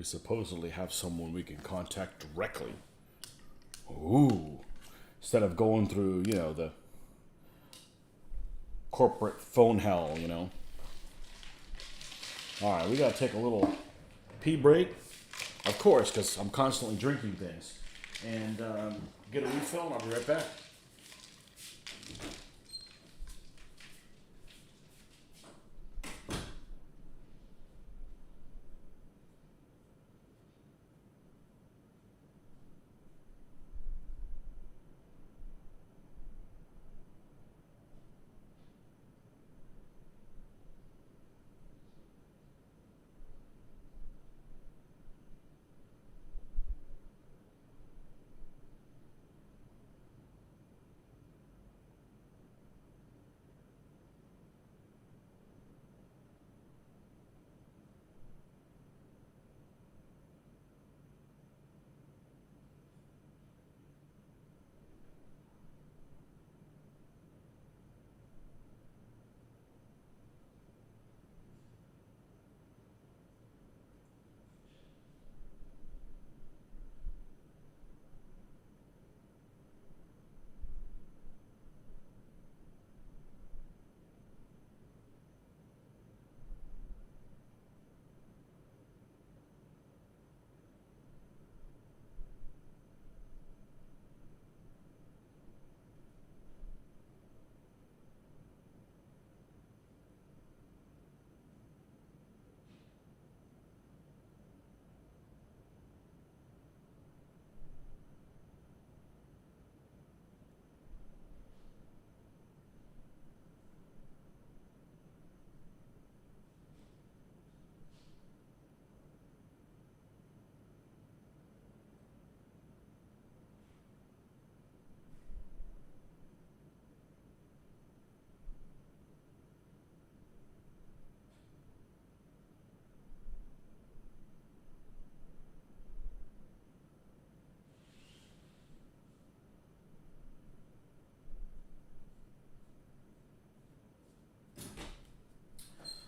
We supposedly have someone we can contact directly. Ooh. Instead of going through, the corporate phone hell, All right, we got to take a little pee break. Of course, because I'm constantly drinking things. And get a refill, and I'll be right back.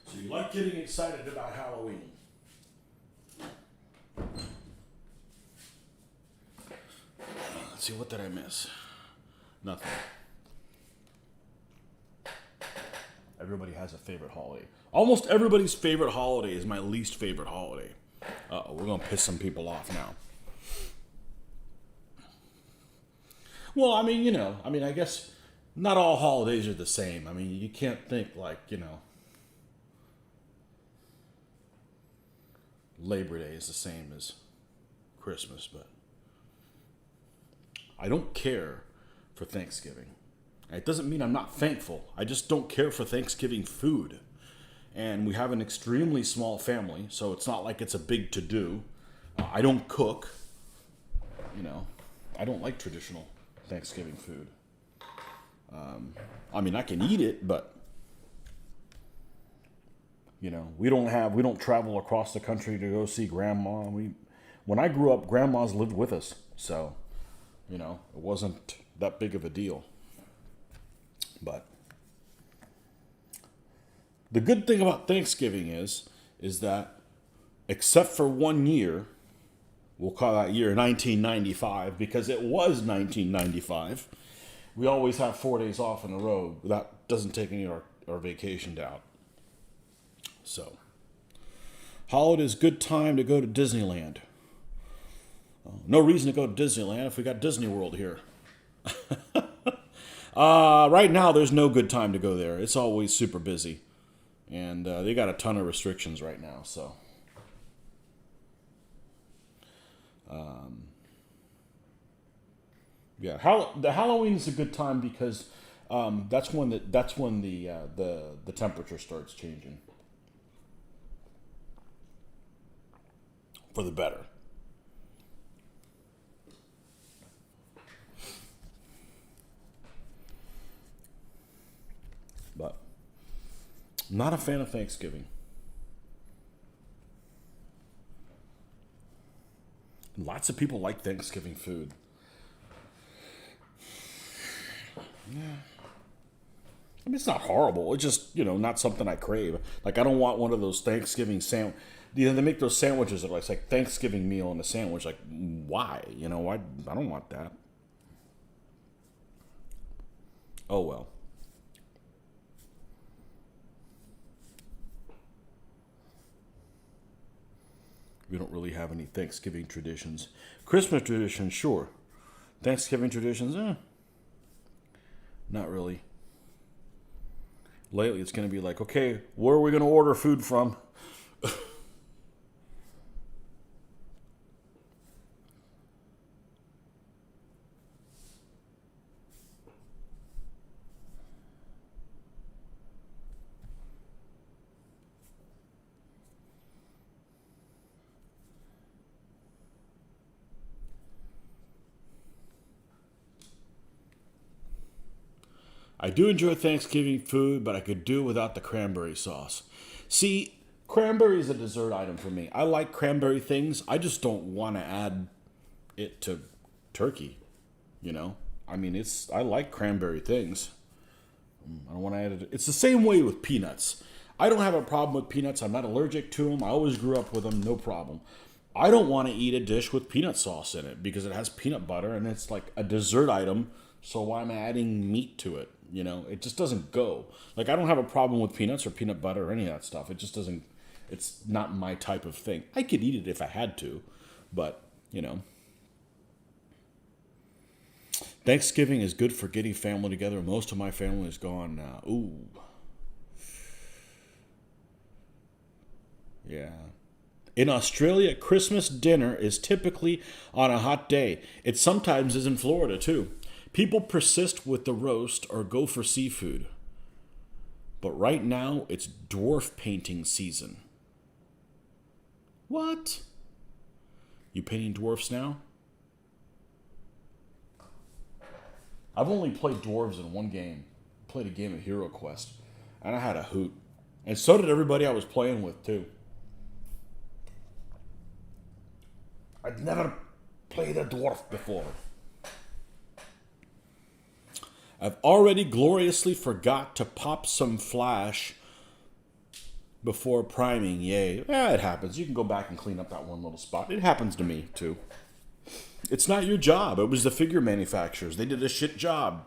So you like getting excited about Halloween. Let's see, what did I miss? Nothing. Everybody has a favorite holiday. Almost everybody's favorite holiday is my least favorite holiday. We're going to piss some people off now. Well, I guess not all holidays are the same. I mean, you can't think like, Labor Day is the same as Christmas, but I don't care for Thanksgiving. It doesn't mean I'm not thankful. I just don't care for Thanksgiving food. And we have an extremely small family, so it's not like it's a big to-do. I don't cook. I don't like traditional Thanksgiving food. I can eat it, but we don't travel across the country to go see grandma. When I grew up, grandmas lived with us, so it wasn't that big of a deal. But the good thing about Thanksgiving is that except for 1 year, we'll call that year 1995 because it was 1995. We always have 4 days off in a row. That doesn't take any of our vacation down. So, holiday's good time to go to Disneyland. No reason to go to Disneyland if we got Disney World here. Right now, there's no good time to go there. It's always super busy. And they got a ton of restrictions right now, so. Yeah, the Halloween's a good time because that's when the temperature starts changing for the better. But I'm not a fan of Thanksgiving. Lots of people like Thanksgiving food. Yeah. I mean, it's not horrible. It's just, not something I crave. Like, I don't want one of those Thanksgiving they make those sandwiches that are like Thanksgiving meal and a sandwich. Like, why? I don't want that. Oh, well. We don't really have any Thanksgiving traditions. Christmas traditions, sure. Thanksgiving traditions, not really. Lately, it's going to be like, okay, where are we going to order food from? I do enjoy Thanksgiving food, but I could do without the cranberry sauce. See, cranberry is a dessert item for me. I like cranberry things. I just don't want to add it to turkey, I mean, I like cranberry things. I don't want to add it. It's the same way with peanuts. I don't have a problem with peanuts. I'm not allergic to them. I always grew up with them, no problem. I don't want to eat a dish with peanut sauce in it because it has peanut butter and it's like a dessert item. So why am I adding meat to it? It just doesn't go. Like, I don't have a problem with peanuts or peanut butter or any of that stuff. It just doesn't, it's not my type of thing. I could eat it if I had to, but, Thanksgiving is good for getting family together. Most of my family is gone now. Ooh. Yeah. In Australia, Christmas dinner is typically on a hot day. It sometimes is in Florida, too. People persist with the roast or go for seafood. But right now, it's dwarf painting season. What? You painting dwarfs now? I've only played dwarves in one game. Played a game of Hero Quest. And I had a hoot. And so did everybody I was playing with, too. I'd never played a dwarf before. I've already gloriously forgot to pop some flash before priming. Yay. Yeah, it happens. You can go back and clean up that one little spot. It happens to me, too. It's not your job. It was the figure manufacturers. They did a shit job.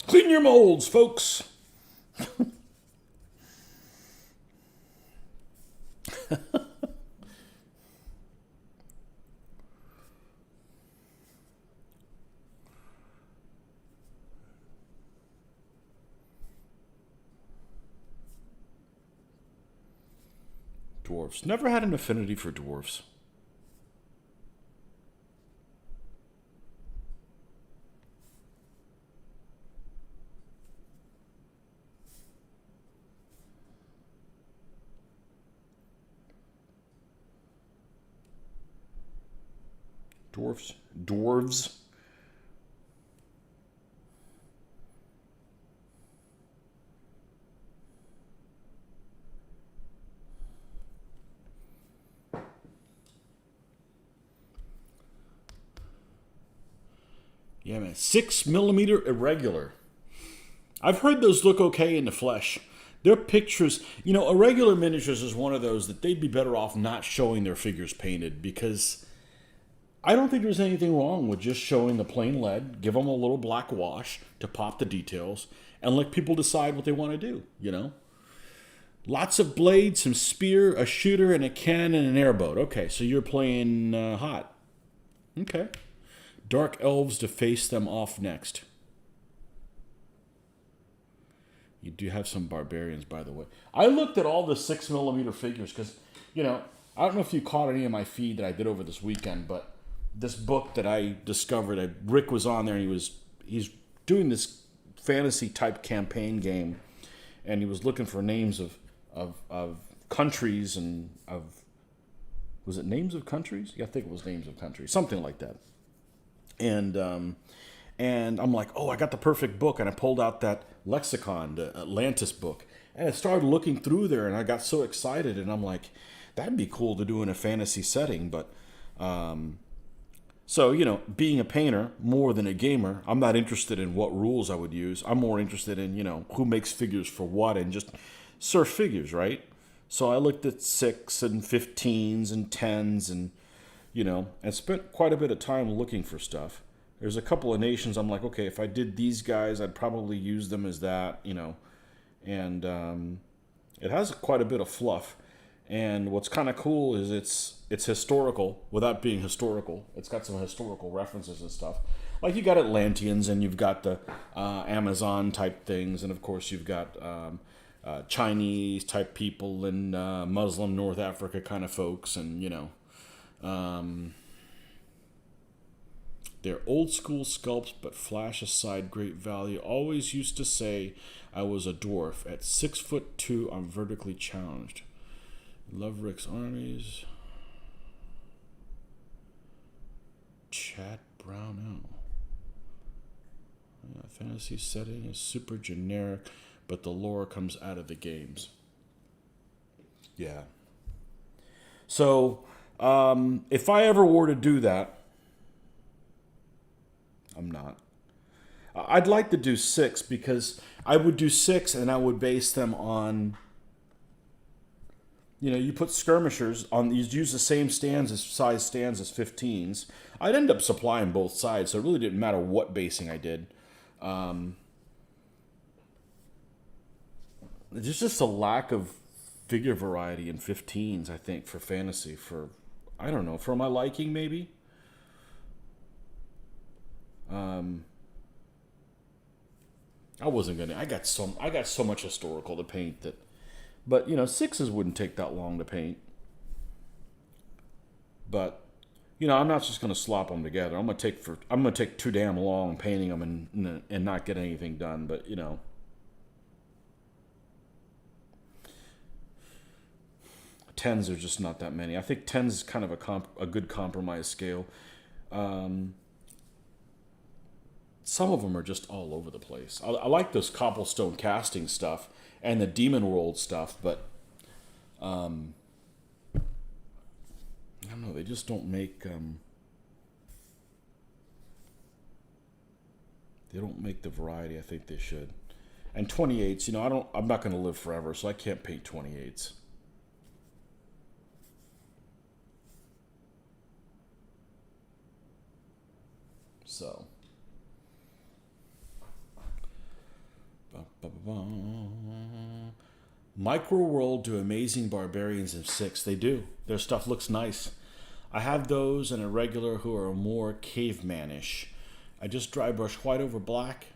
Clean your molds, folks. Dwarfs. Never had an affinity for dwarfs. Dwarves. Yeah, man. 6mm irregular. I've heard those look okay in the flesh. Their pictures, irregular miniatures is one of those that they'd be better off not showing their figures painted because I don't think there's anything wrong with just showing the plain lead, give them a little black wash to pop the details, and let people decide what they want to do, Lots of blades, some spear, a shooter, and a cannon, and an airboat. Okay, so you're playing hot. Okay. Dark elves to face them off next. You do have some barbarians, by the way. I looked at all the 6mm figures because, I don't know if you caught any of my feed that I did over this weekend, but this book that I discovered, Rick was on there, and he's doing this fantasy type campaign game, and he was looking for names of countries and was it names of countries? Yeah, I think it was names of countries, something like that. And I'm like, oh, I got the perfect book, and I pulled out that lexicon, the Atlantis book, and I started looking through there, and I got so excited, and I'm like, that'd be cool to do in a fantasy setting, but So, being a painter more than a gamer, I'm not interested in what rules I would use. I'm more interested in, who makes figures for what and just surf figures, right? So I looked at 6 and 15s and 10s and spent quite a bit of time looking for stuff. There's a couple of nations I'm like, okay, if I did these guys, I'd probably use them as that, and it has quite a bit of fluff. And what's kind of cool is it's historical without being historical. It's got some historical references and stuff. Like you got Atlanteans and you've got the Amazon type things, and of course you've got Chinese type people and Muslim North Africa kind of folks, and they're old school sculpts, but flash aside great value. Always used to say I was a dwarf. At 6'2", I'm vertically challenged. Love Rick's armies. Chad Brown. Yeah, fantasy setting is super generic, but the lore comes out of the games. Yeah. So, if I ever were to do that, I'm not. I'd like to do 6 because I would do 6 and I would base them on. You put skirmishers on. You use the same size stands as 15s. I'd end up supplying both sides, so it really didn't matter what basing I did. There's just a lack of figure variety in 15s, I think, for fantasy. I don't know, for my liking, maybe. I wasn't gonna. I got so much historical to paint that. But 6s wouldn't take that long to paint. But I'm not just gonna slop them together. I'm gonna take too damn long painting them and not get anything done. But 10s are just not that many. I think 10s is kind of a good compromise scale. Some of them are just all over the place. I like those cobblestone casting stuff and the Demon World stuff, but I don't know. They just don't make they don't make the variety I think they should. And 28s, I'm not going to live forever, so I can't paint 28s. So. Micro World do amazing barbarians in 6. They do. Their stuff looks nice. I have those and a regular who are more cavemanish. I just dry brush white over black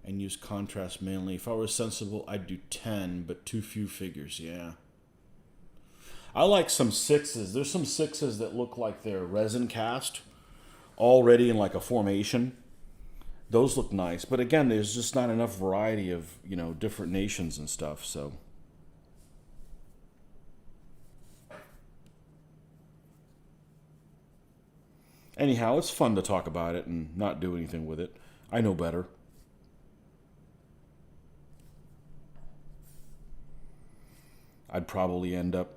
and use contrast mainly. If I were sensible, I'd do 10, but too few figures, yeah. I like some 6s. There's some 6s that look like they're resin cast, already in like a formation. Those look nice, but again, there's just not enough variety of different nations and stuff. So, anyhow, it's fun to talk about it and not do anything with it. I know better. I'd probably end up,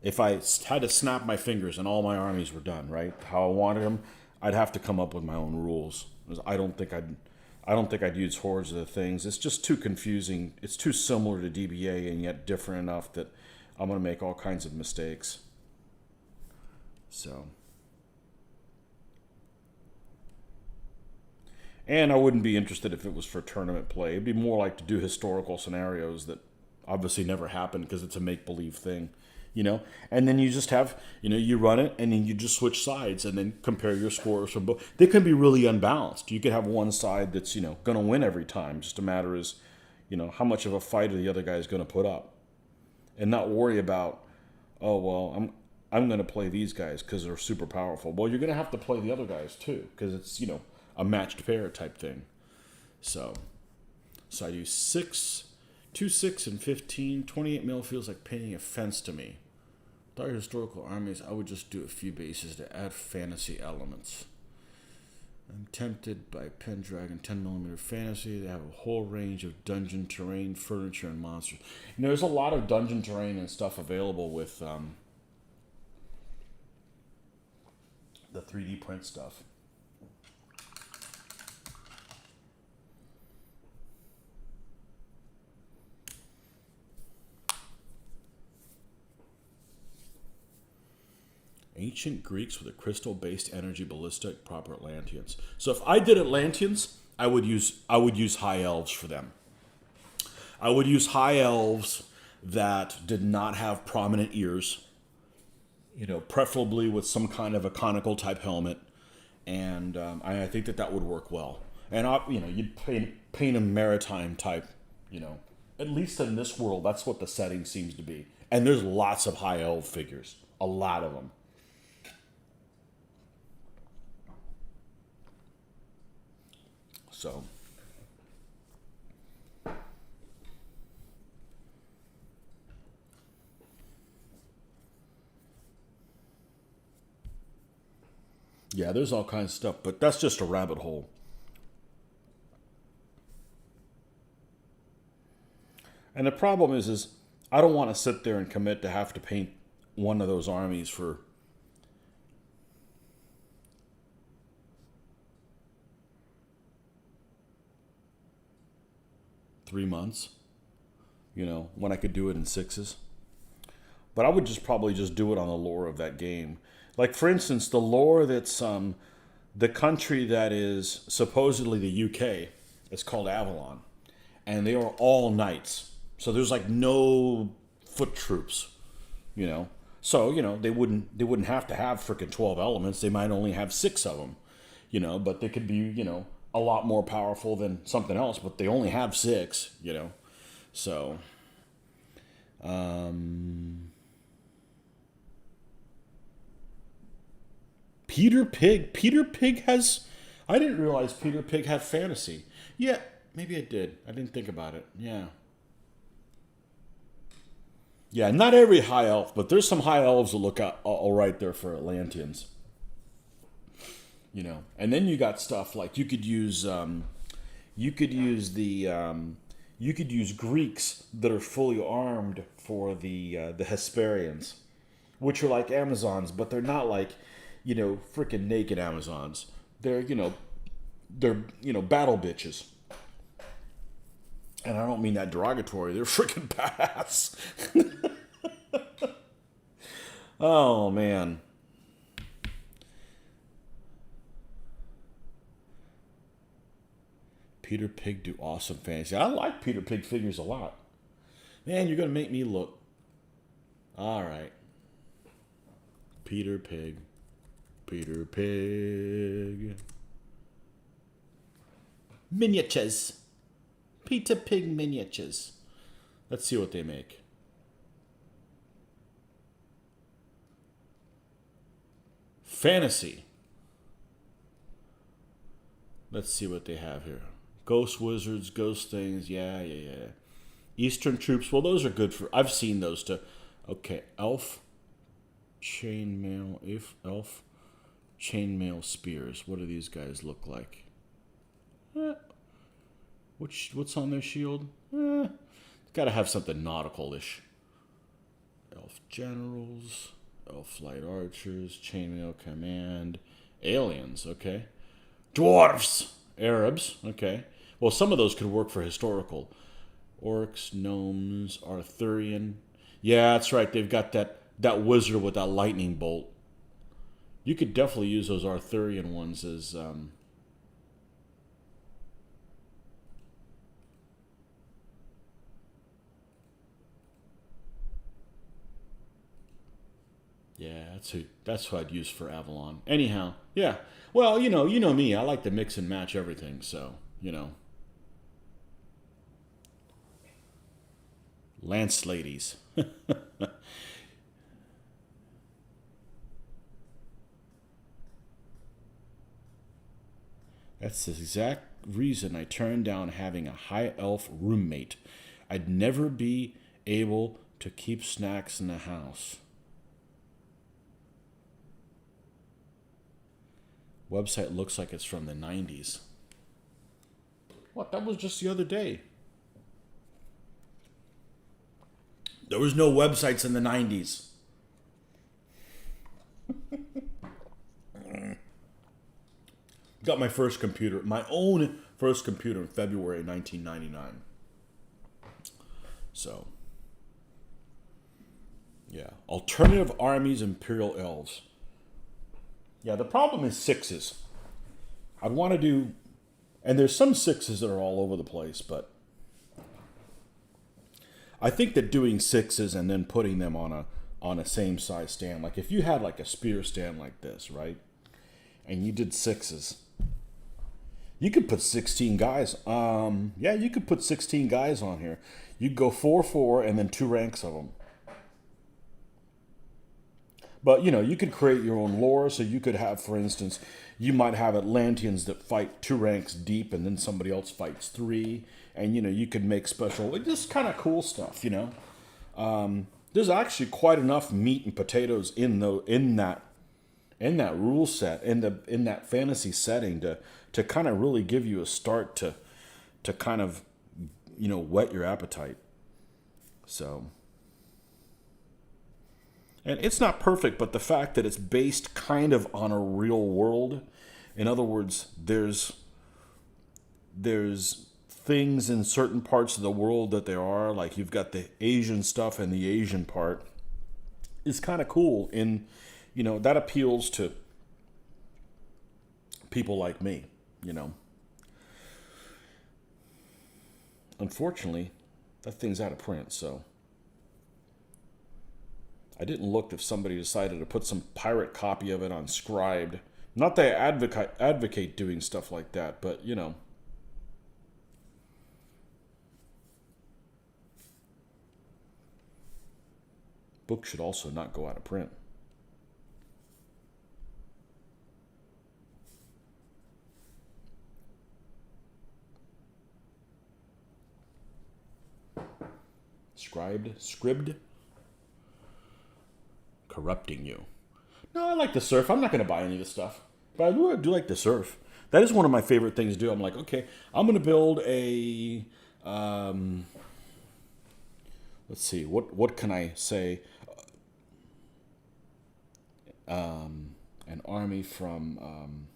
if I had to snap my fingers and all my armies were done, right, how I wanted them, I'd have to come up with my own rules. I don't think I'd use hordes of the things. It's just too confusing. It's too similar to DBA and yet different enough that I'm going to make all kinds of mistakes. So. And I wouldn't be interested if it was for tournament play. It'd be more like to do historical scenarios that obviously never happened because it's a make-believe thing. And then you just have, you run it and then you just switch sides and then compare your scores from both. They can be really unbalanced. You could have one side that's, going to win every time. Just a matter is, how much of a fight are the other guys going to put up, and not worry about, oh, well, I'm going to play these guys because they're super powerful. Well, you're going to have to play the other guys too because it's, a matched pair type thing. So I use 6, 2, 6, and 15. 28 mil feels like painting a fence to me. With our historical armies, I would just do a few bases to add fantasy elements. I'm tempted by Pendragon 10mm Fantasy. They have a whole range of dungeon terrain, furniture, and monsters. There's a lot of dungeon terrain and stuff available with the 3D print stuff. Ancient Greeks with a crystal-based energy ballistic, proper Atlanteans. So if I did Atlanteans, I would use high elves for them. I would use high elves that did not have prominent ears, preferably with some kind of a conical type helmet, and I think that would work well. And you'd paint a maritime type, at least in this world, that's what the setting seems to be. And there's lots of high elf figures, a lot of them. So. Yeah, there's all kinds of stuff, but that's just a rabbit hole. And the problem is I don't want to sit there and commit to have to paint one of those armies for 3 months, when I could do it in 6s. But I would probably just do it on the lore of that game. Like, for instance, the lore that's the country that is supposedly the UK is called Avalon. And they are all knights. So there's like no foot troops, So, they wouldn't have to have freaking 12 elements. They might only have 6 of them, but they could be, a lot more powerful than something else, but they only have 6, So, Peter Pig has... I didn't realize Peter Pig had fantasy. Yeah, maybe I did. I didn't think about it. Yeah. Yeah, not every high elf, but there's some high elves that look all right there for Atlanteans. And then you got stuff like you could use Greeks that are fully armed for the Hesperians, which are like Amazons, but they're not like, freaking naked Amazons. They're battle bitches. And I don't mean that derogatory. They're freaking badass. Oh, man. Peter Pig do awesome fantasy. I like Peter Pig figures a lot. Man, you're going to make me look. All right. Peter Pig. Peter Pig. Miniatures. Peter Pig miniatures. Let's see what they make. Fantasy. Let's see what they have here. Ghost wizards, ghost things. Yeah. Eastern troops. Well, those are good for... I've seen those too. Okay, elf. Chainmail. Elf. Chainmail spears. What do these guys look like? What's on their shield? Got to have something nautical-ish. Elf generals, elf light archers, chainmail command, aliens. Okay, dwarves, Arabs. Okay, well, some of those could work for historical. Orcs, gnomes, Arthurian. Yeah, that's right. They've got that wizard with that lightning bolt. You could definitely use those Arthurian ones as yeah, that's who I'd use for Avalon. Anyhow, yeah. Well, you know me. I like to mix and match everything, so, Lance ladies. That's the exact reason I turned down having a high elf roommate. I'd never be able to keep snacks in the house. Website looks like it's from the 90s. What? That was just the other day. There was no websites in the 90s. Got my first computer, my own first computer in February 1999. So, yeah. Alternative armies, Imperial elves. Yeah, the problem is sixes. I'd want to do, and there's some sixes that are all over the place, but I think that doing sixes and then putting them on a same size stand, like if you had like a spear stand like this, right, and you did sixes, you could put 16 guys. Yeah, you could put 16 guys on here. You'd go 4-4 and then 2 ranks of them. But, you know, you could create your own lore. So you could have, for instance, you might have Atlanteans that fight 2 ranks deep and then somebody else fights 3. And, you know, you could make special, just kind of cool stuff, you know. There's actually quite enough meat and potatoes in that rule set, in that fantasy setting to kind of really give you a start to kind of, you know, whet your appetite. So, and it's not perfect, but the fact that it's based kind of on a real world, in other words, there's things in certain parts of the world that there are, like you've got the Asian stuff and the Asian part is kind of cool. In, you know, that appeals to people like me, you know. Unfortunately, that thing's out of print, so I didn't look if somebody decided to put some pirate copy of it on Scribd. Not that I advocate doing stuff like that, but, you know. Books should also not go out of print. Scribd? Corrupting you. No, I like to surf. I'm not going to buy any of this stuff. But I do like to surf. That is one of my favorite things to do. I'm like, okay, I'm going to build a... let's see, what can I say? An army from...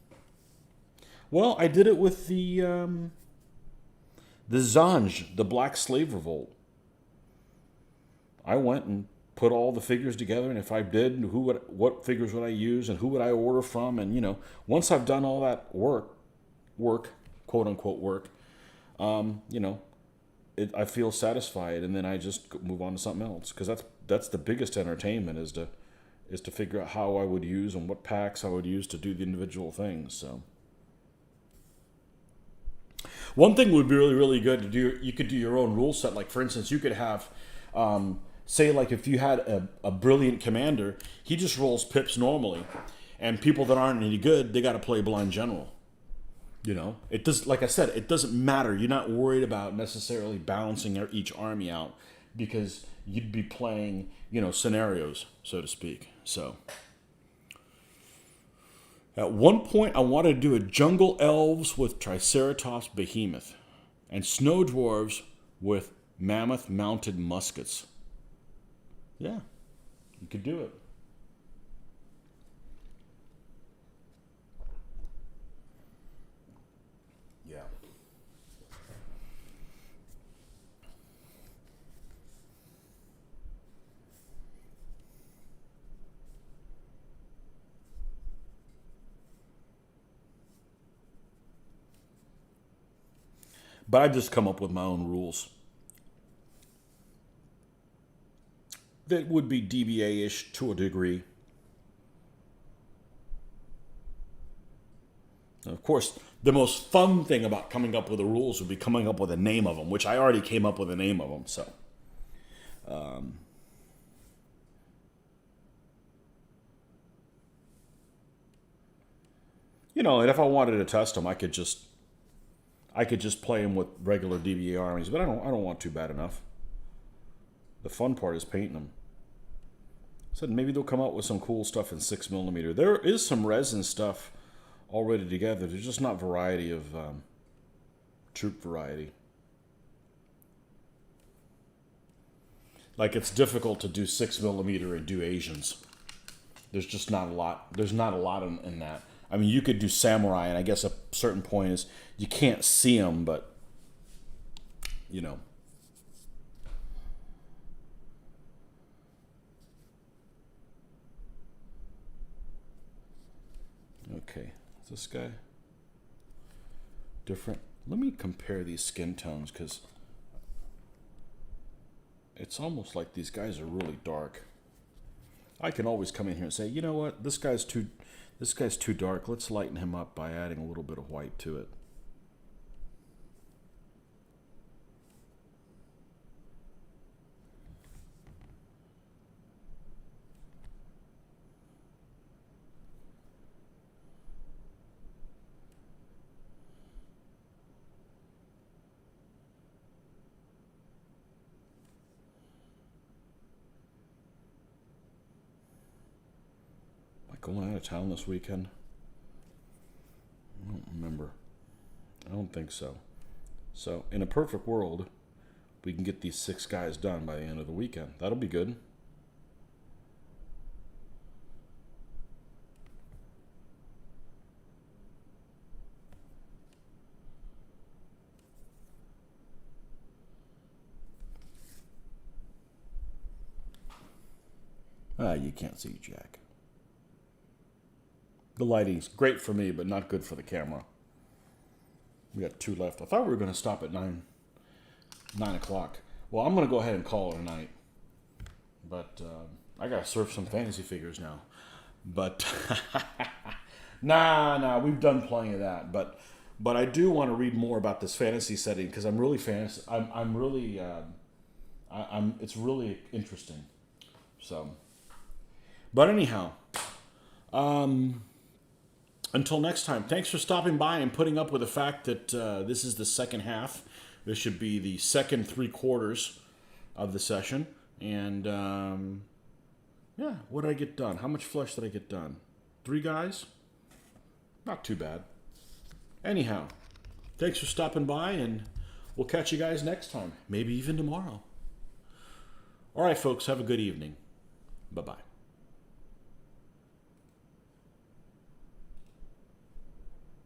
well, I did it with the Zanj, the Black Slave Revolt. I went and put all the figures together, and if I did, what figures would I use, and who would I order from, and, you know, once I've done all that work, quote unquote work, you know, I feel satisfied, and then I just move on to something else, because that's the biggest entertainment is to figure out how I would use and what packs I would use to do the individual things. So one thing would be really, really good to do, you could do your own rule set. Like, for instance, you could have, say, like if you had a brilliant commander, he just rolls pips normally, and people that aren't any good, they got to play blind general. You know, it does. Like I said, it doesn't matter. You're not worried about necessarily balancing each army out, because you'd be playing, you know, scenarios, so to speak. So at one point, I wanted to do a jungle elves with Triceratops behemoth, and snow dwarves with mammoth mounted muskets. Yeah, you could do it. Yeah. But I just come up with my own rules that would be DBA-ish to a degree. And of course, the most fun thing about coming up with the rules would be coming up with a name of them, which I already came up with a name of them. So, you know, and if I wanted to test them, I could just play them with regular DBA armies, but I don't want too bad enough. The fun part is painting them. So maybe they'll come out with some cool stuff in 6mm. There is some resin stuff already together. There's just not variety of troop variety. Like, it's difficult to do 6mm and do Asians. There's just not a lot. There's not a lot in that. I mean, you could do samurai, and I guess a certain point is you can't see them, but, you know. This guy different. Let me compare these skin tones, because it's almost like these guys are really dark. I can always come in here and say, you know what, this guy's too dark. Let's lighten him up by adding a little bit of white to it. Going out of town this weekend? I don't remember. I don't think so. So, in a perfect world, we can get these 6 guys done by the end of the weekend. That'll be good. You can't see Jack. The lighting's great for me, but not good for the camera. We got 2 left. I thought we were going to stop at 9 o'clock. Well, I'm going to go ahead and call it a night. But I got to surf some fantasy figures now. But nah, we've done plenty of that. But I do want to read more about this fantasy setting, because I'm really fantasy. I'm really it's really interesting. So, but anyhow, until next time, thanks for stopping by and putting up with the fact that this is the second half. This should be the second 3/4 of the session. And yeah, what did I get done? How much flesh did I get done? 3 guys? Not too bad. Anyhow, thanks for stopping by, and we'll catch you guys next time. Maybe even tomorrow. All right, folks, have a good evening. Bye-bye.